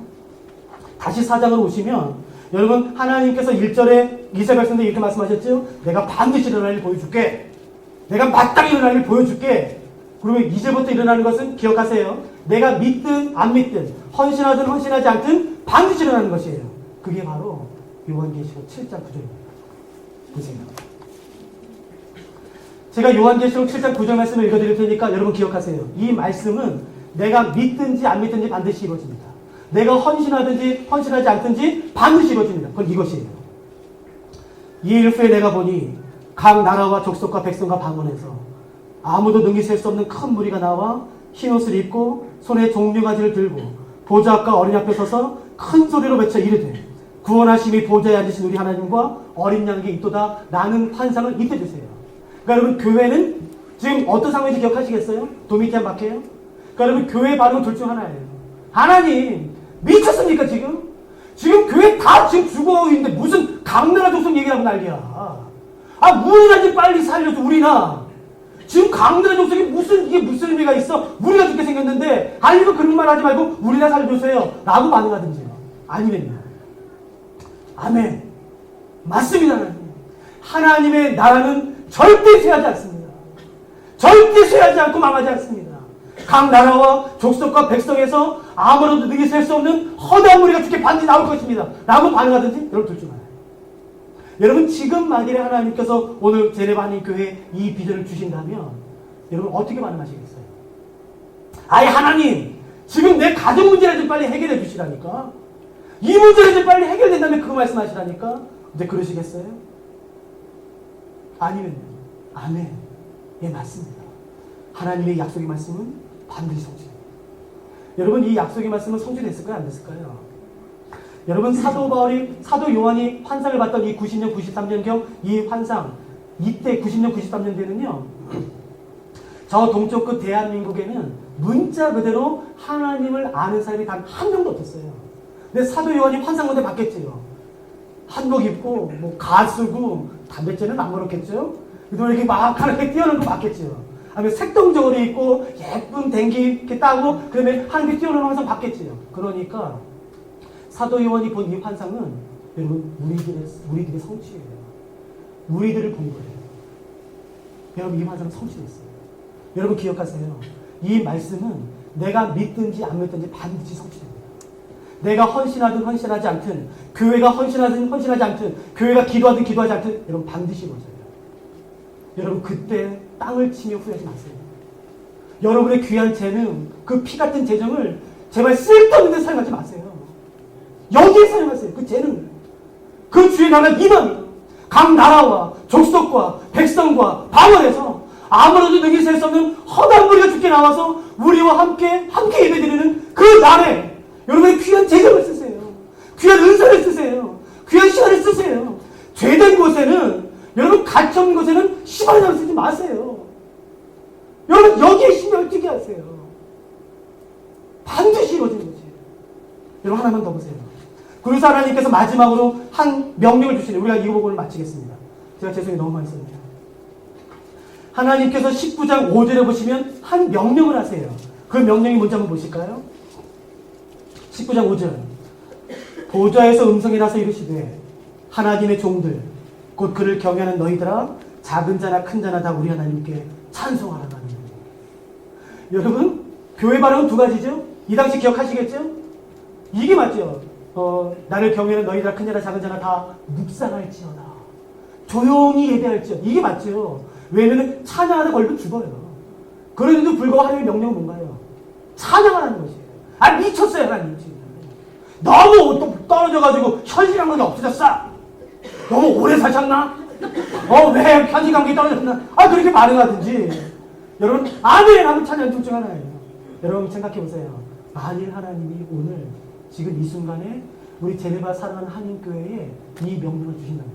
다시 4장으로 오시면 여러분 하나님께서 1절에 이스라엘 백성들 이렇게 말씀하셨죠? 내가 반드시 일어날 일 보여줄게. 내가 마땅히 일어날 일 보여줄게. 그리고 이제부터 일어나는 것은 기억하세요. 내가 믿든 안 믿든 헌신하든 헌신하지 않든 반드시 일어나는 것이에요. 그게 바로 요한계시록 7장 9절입니다. 보세요. 제가 요한계시록 7장 9절 말씀을 읽어드릴 테니까 여러분 기억하세요. 이 말씀은 내가 믿든지 안 믿든지 반드시 이루어집니다. 내가 헌신하든지 헌신하지 않든지 반드시 이루어집니다. 그건 이것이에요. 이 일 후에 내가 보니 각 나라와 족속과 백성과 방언에서 아무도 능히 셀 수 없는 큰 무리가 나와 흰옷을 입고 손에 종려가지를 들고 보좌 앞과 어린 앞에 서서 큰 소리로 외쳐 이르되 구원하심이 보좌에 앉으신 우리 하나님과 어린 양에게 있도다 라는 환상을 이때 주세요. 그러니까 여러분 교회는 지금 어떤 상황인지 기억하시겠어요? 도미티안 박해요? 그러니까 여러분 교회 반응은 둘 중 하나예요. 하나님 미쳤습니까 지금? 지금 교회 다 지금 죽어가고 있는데 무슨 강나라 족속 얘기하고 난리야. 우리나 좀 빨리 살려줘 우리나. 지금 강나라 족속이 이게 무슨 의미가 있어? 우리가 죽게 생겼는데 아니면 그런 말 하지 말고 우리나 살려주세요 라고 반응하든지요. 아니면요. 아멘. 맞습니다. 하나님의 나라는 절대 쇠하지 않습니다. 절대 쇠하지 않고 망하지 않습니다. 각 나라와 족속과 백성에서 아무로도 능히 셀 수 없는 허다한 무리가 죽게 반드시 나올 것입니다. 라고 반응하든지 여러분 둘 중 하나예요. 여러분 지금 만일에 하나님께서 오늘 제네바니 교회에 이 비전을 주신다면 여러분 어떻게 반응하시겠어요? 아예 하나님 지금 내 가정 문제를 좀 빨리 해결해 주시라니까. 이 문제를 좀 빨리 해결된다면 그거 말씀하시라니까. 근데 그러시겠어요? 아니면요. 아멘. 예 맞습니다. 하나님의 약속의 말씀은 반드시 성취됩니다. 여러분 이 약속의 말씀은 성취됐을까요? 안 됐을까요? 여러분 사도 요한이 환상을 봤던 이 90년 93년경 이 환상 이때 90년 93년대는요 저 동쪽 끝 대한민국에는 문자 그대로 하나님을 아는 사람이 단 한 명도 없었어요. 근데 사도 요한이 환상 건데 봤겠지요. 한복 입고 뭐 가수고 담배째는 안 걸었겠죠. 그동안 이렇게 막 하나님께 뛰어노는 거 봤겠지요. 아니면 색동적으로 입고 예쁜 댕기 이렇게 따고 그다음에 하나님께 뛰어노는 환상 봤겠지요. 그러니까 사도 요한이 본 이 환상은 여러분 우리들의 성취예요. 우리들을 본 거예요. 여러분 이 환상은 성취됐어요. 여러분 기억하세요. 이 말씀은 내가 믿든지 안 믿든지 반드시 성취됩니다. 내가 헌신하든 헌신하지 않든, 교회가 헌신하든 헌신하지 않든, 교회가 기도하든 기도하지 않든, 여러분 반드시 이루어져요. 여러분 그때 땅을 치며 후회하지 마세요. 여러분의 귀한 재능, 그 피 같은 재정을 제발 쓸데없는 데 사용하지 마세요. 여기에 사용하세요. 그 재능을. 그 주의 나라 이방이 각 나라와 족속과 백성과 방언에서 아무래도 능히 셀 수 없는 허다한 무리가 죽게 나와서 우리와 함께 예배드리는 그 날에 여러분의 귀한 재정을 쓰세요. 귀한 은사를 쓰세요. 귀한 시간을 쓰세요. 죄된 곳에는, 여러분 갇혀있는 곳에는 시간을 쓰지 마세요. 여러분 여기에 신경을 뜨게 하세요. 반드시 이루어지는 거지. 여러분 하나만 더 보세요. 그래서 하나님께서 마지막으로 한 명령을 주시네. 우리가 이 부분을 마치겠습니다. 제가 죄송해요. 너무 많이 썼네요. 하나님께서 19장 5절에 보시면 한 명령을 하세요. 그 명령이 뭔지 한번 보실까요? 19장 5절. 보좌에서 음성이 나서 이르시되 하나님의 종들 곧 그를 경외하는 너희들아 작은 자나 큰 자나 다 우리 하나님께 찬송하라는 거예요. 여러분 교회 발음은 두 가지죠. 이 당시 기억하시겠죠? 이게 맞죠. 나를 경외하는 너희들아 큰 자나 작은 자나 다 묵상할지어다. 조용히 예배할지어다. 이게 맞죠. 왜냐면 찬양하다 걸리면 죽어요. 그런데도 불구하고 하나님의 명령은 뭔가요? 찬양하라는 것이에요. 아 미쳤어요 하나님 지금. 너무 또 떨어져가지고 현실감각이 없어졌어. 너무 오래 사셨나? 왜 현실감각이 떨어졌나? 그렇게 반응하든지. 여러분 아멘 하면 찬양 둘 중 하나예요. 여러분 생각해보세요. 만일 하나님이 오늘 지금 이 순간에 우리 제네바 사랑하는 한인교회에 이 명령을 주신다면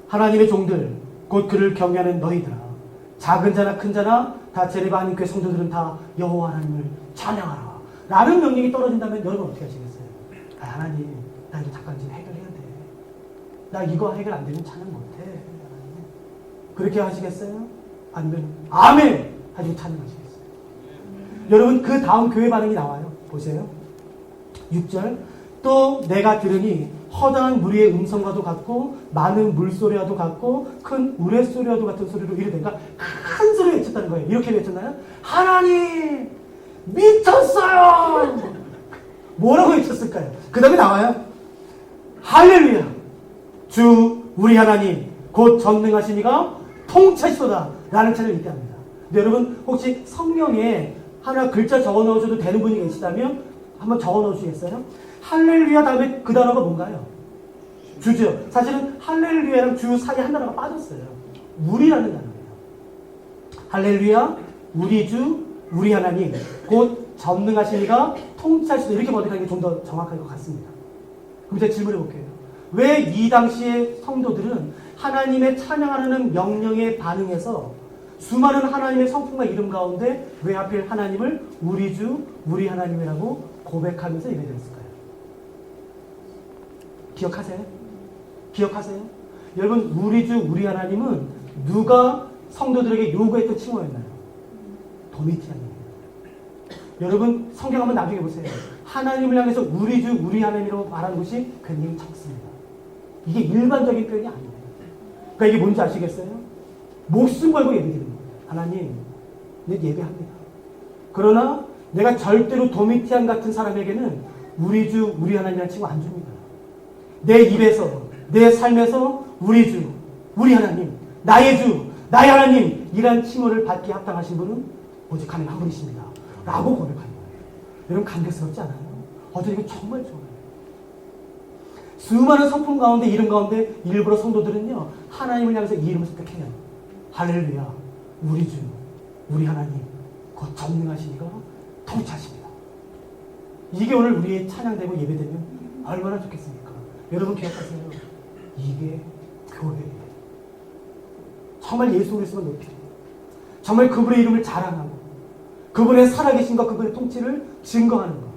하나님의 종들 곧 그를 경외하는 너희들아 작은 자나 큰 자나 다 제네바 한인교회 성도들은 다 여호와 하나님을 찬양하라 라는 명령이 떨어진다면 여러분 어떻게 하시겠어요? 하나님 나 이거 잠깐 좀 해결해야 돼. 나 이거 해결 안 되면 찬양 못해. 하나님. 그렇게 하시겠어요? 아니면 아멘 하시고 찬양하시겠어요? 여러분 그 다음 교회 반응이 나와요. 보세요. 6절 또 내가 들으니 허다한 무리의 음성과도 같고 많은 물소리와도 같고 큰 우레소리와도 같은 소리로 이르되 그러니까 큰 소리가 외쳤다는 거예요. 이렇게 외쳤나요? 하나님 미쳤어요. 뭐라고 외쳤을까요? 그 다음에 나와요. 할렐루야 주 우리 하나님 곧 전능하신 이가 통치하시도다 라는 찬양을 읽게 합니다. 근데 여러분 혹시 성경에 하나 글자 적어 넣어줘도 되는 분이 계시다면 한번 적어 넣어주시겠어요? 할렐루야 다음에 그 단어가 뭔가요? 주죠. 사실은 할렐루야랑 주 사이에 한 단어가 빠졌어요. 우리라는 단어예요. 할렐루야 우리 주 우리 하나님 곧 전능하신 이가 통치하시도 이렇게 번역하는 게 좀 더 정확할 것 같습니다. 그럼 제가 질문해 볼게요. 왜 이 당시의 성도들은 하나님의 찬양하는 명령에 반응해서 수많은 하나님의 성품과 이름 가운데 왜 하필 하나님을 우리 주 우리 하나님이라고 고백하면서 예배드렸을까요? 기억하세요? 기억하세요? 여러분 우리 주 우리 하나님은 누가 성도들에게 요구했던 칭호였나요? 도미티아님. 여러분 성경 한번 나중에 보세요. 하나님을 향해서 우리 주 우리 하나님이라고 말하는 것이 굉장히 적습니다. 이게 일반적인 표현이 아니에요. 그러니까 이게 뭔지 아시겠어요? 목숨 걸고 예배드리는 거예요. 하나님 내 예배합니다. 그러나 내가 절대로 도미티안 같은 사람에게는 우리 주 우리 하나님이라는 칭호 안 줍니다. 내 입에서 내 삶에서 우리 주 우리 하나님 나의 주 나의 하나님 이란 칭호를 받기에 합당하신 분은 오직 하나님 한 분이십니다 라고 고백하는 거예요. 여러분 감격스럽지 않아요? 어제 이거 정말 좋아요. 수많은 성품 가운데 이름 가운데 일부러 성도들은요 하나님을 향해서 이 이름을 선택해요. 할렐루야 우리 주 우리 하나님 곧 전능하신 이가 통치하십니다. 이게 오늘 우리의 찬양되고 예배되면 얼마나 좋겠습니까? 여러분 기억하세요. 이게 교회예요. 정말 예수 그리스도만 높이고 정말 그분의 이름을 자랑하고 그분의 살아계신과 그분의 통치를 증거하는 것.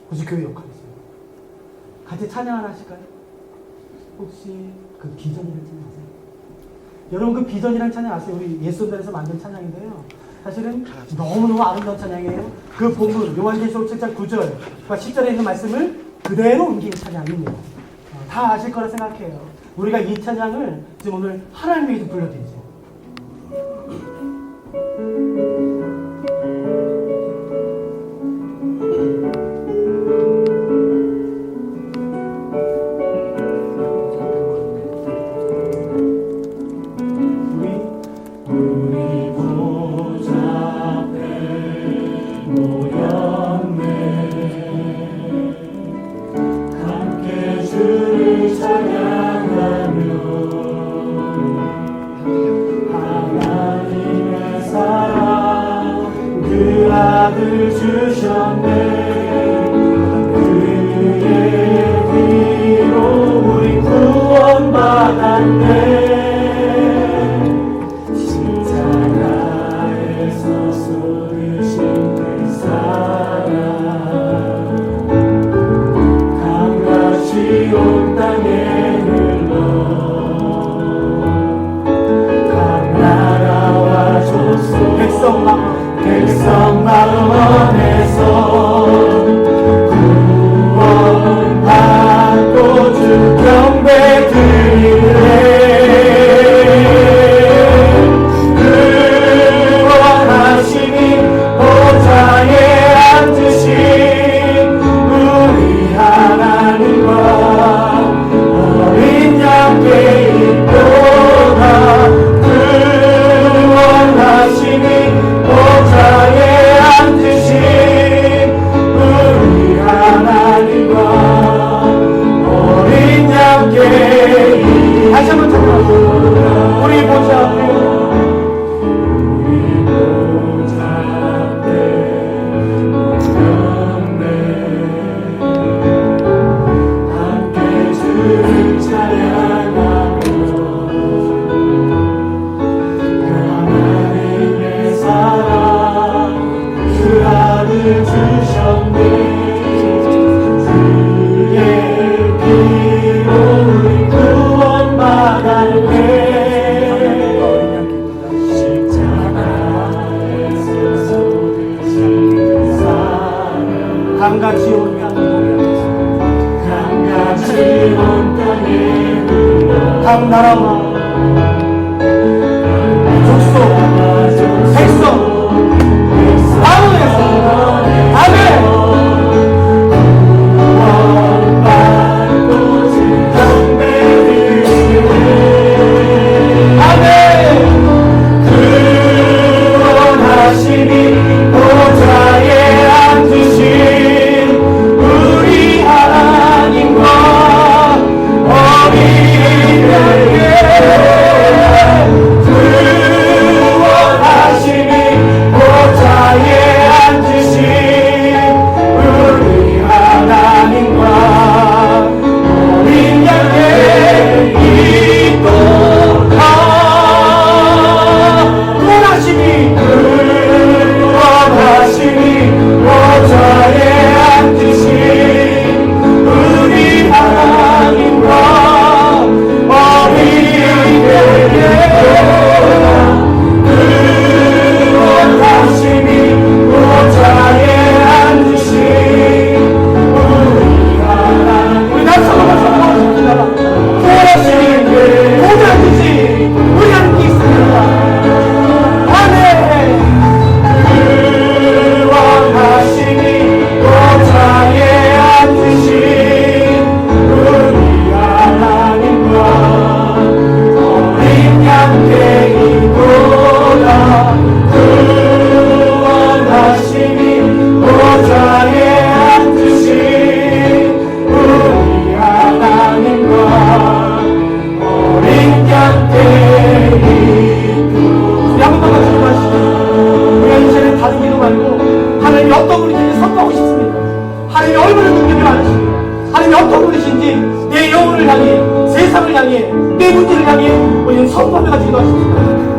그것이 교회 역할이죠. 같이 찬양 하나 하실까요? 혹시 그 비전이라는 찬양 아세요? 여러분 그 비전이라는 찬양 아세요? 우리 예수단에서 만든 찬양인데요. 사실은 너무너무 아름다운 찬양이에요. 그 본문 요한계시록 7장 9절과 10절에 있는 말씀을 그대로 옮긴 찬양입니다. 다 아실 거라 생각해요. 우리가 이 찬양을 지금 오늘 하나님 위해서 불러드리죠. 강같이 온 땅에 각 나라와 족속 백성 아무에서 아멘.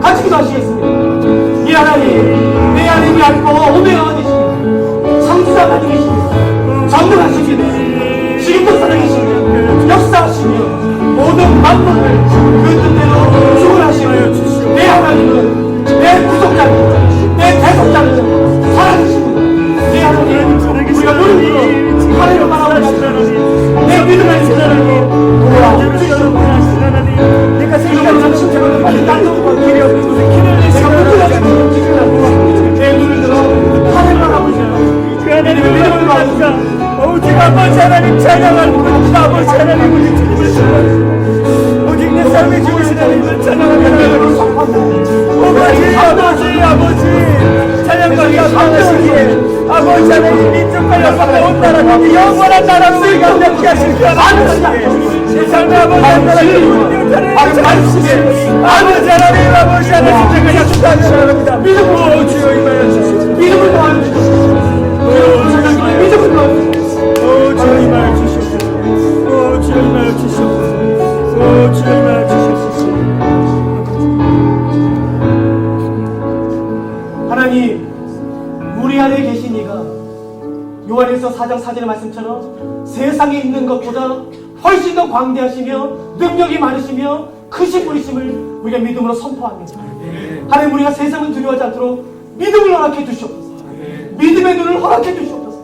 같이 기도하시겠습니다. 이 하나님, 내 하나님이 아니고 오메가가 되십니다. 창조자 하나님이십니다. 전능하십니다. 지금도 살아계십니다. 역사하시며 모든 만물을 그 뜻대로 주관하시며 내 하나님은 내 구속자는 내 대속자는 살아계십니다. 내 하나님, 우리가 무릎으로 하나님을 바라보시며 내 믿음을 지키고 도와주시옵소서. 내가 생각하는 심장을 빨리 딴동과 길이 없는 곳에 길을 내시고 무너지는 지키라고 내 눈을 들어 하늘을 바라보시며 그 하나님의 믿음을 바라보시며 오직 아버지 하나님 찬양하는 것이 아버지 하나님을 주님을 오직 내 삶에 주신 하나님을 찬양하는 아버지 찬양받기 합당하시기에 아버지 하나님 민족과 역사가 온 나라가 영원한 나라로 우리가 함께 하실 줄 아시기에 세상의 아버지 하나님 아버지 하나님 아버지 하나님 제가 약속하는 사람입니다. 믿음으로 주여 임하여 주시옵소서. 믿음을 더하여 주시옵소서. 믿음을 더하여 주시옵소서. 주여 임하여 주시옵소서. 주여 임하여 주시옵소서. 주여 임하여 주시옵소서. 4장 4절의 말씀처럼 세상에 있는 것보다 훨씬 더 광대하시며 능력이 많으시며 크신 분이심을 우리가 믿음으로 선포합니다. 하나님, 우리가 세상을 두려워하지 않도록 믿음을 허락해 주시옵소서. 믿음의 눈을 허락해 주시옵소서.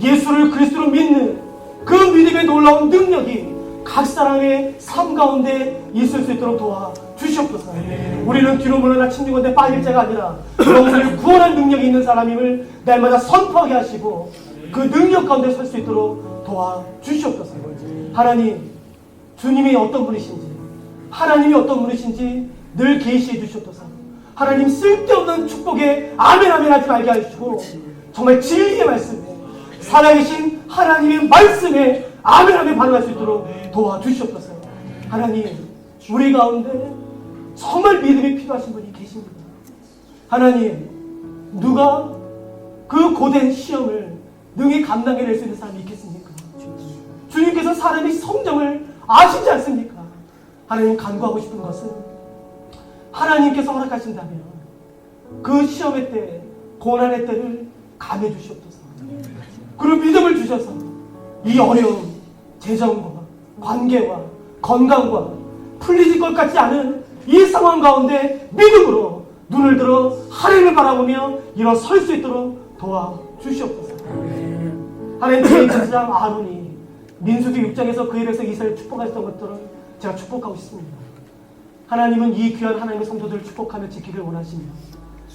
예수를 그리스도로 믿는 그 믿음의 놀라운 능력이 각 사람의 삶 가운데 있을 수 있도록 도와 주시옵소서. 우리는 뒤로 물러나 침묵한데 빠질 자가 아니라 영혼을 구원할 능력이 있는 사람임을 날마다 선포하게 하시고 그 능력 가운데 설 수 있도록 도와 주시옵소서. 하나님, 주님이 어떤 분이신지, 하나님이 어떤 분이신지 늘 계시해 주시옵소서. 하나님, 쓸데없는 축복에 아멘 아멘 하지 말게 하시고 정말 진리의 말씀에, 살아계신 하나님의 말씀에 아멘 아멘 반응할 수 있도록 도와주시옵소서. 하나님, 우리 가운데 정말 믿음이 필요하신 분이 계십니다. 하나님, 누가 그 고된 시험을 능히 감당해낼 수 있는 사람이 있겠습니까? 주님께서 사람의 성정을 아시지 않습니까? 하나님, 간구하고 싶은 것은 하나님께서 허락하신다면 그 시험의 때, 고난의 때를 감해 주시옵소서. 그리고 믿음을 주셔서 이 어려움, 재정과 관계와 건강과 풀리질 것 같지 않은 이 상황 가운데 믿음으로 눈을 들어 하나님을 바라보며 일어설 수 있도록 도와주시옵소서. 하나님, 제사장 아론이 민수기 6장에서 그에 대해서 이스라엘을 축복하셨던 것들을 제가 축복하고 싶습니다. 하나님은 이 귀한 하나님의 성도들을 축복하며 지키길 원하시며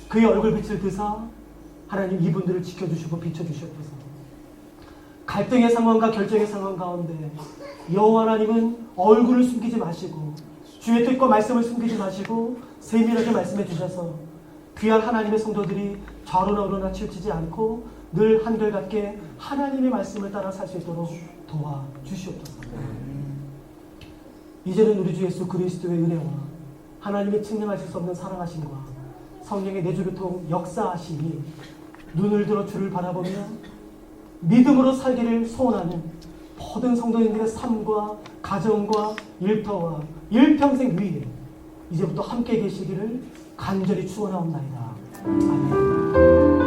그의 얼굴빛을 드사 하나님 이분들을 지켜주시고 비춰주시옵소서. 갈등의 상황과 결정의 상황 가운데 여호와 하나님은 얼굴을 숨기지 마시고 주의 뜻과 말씀을 숨기지 마시고 세밀하게 말씀해 주셔서 귀한 하나님의 성도들이 좌로나 우로나 치우치지 않고 늘 한결같게 하나님의 말씀을 따라 살 수 있도록 도와주시옵소서. 이제는 우리 주 예수 그리스도의 은혜와 하나님의 측량하실 수 없는 사랑하심과 성령의 내주교통 역사하심이 눈을 들어 주를 바라보며 믿음으로 살기를 소원하는 모든 성도님들의 삶과 가정과 일터와 일평생 위에 이제부터 함께 계시기를 간절히 축원하옵나이다. 아멘.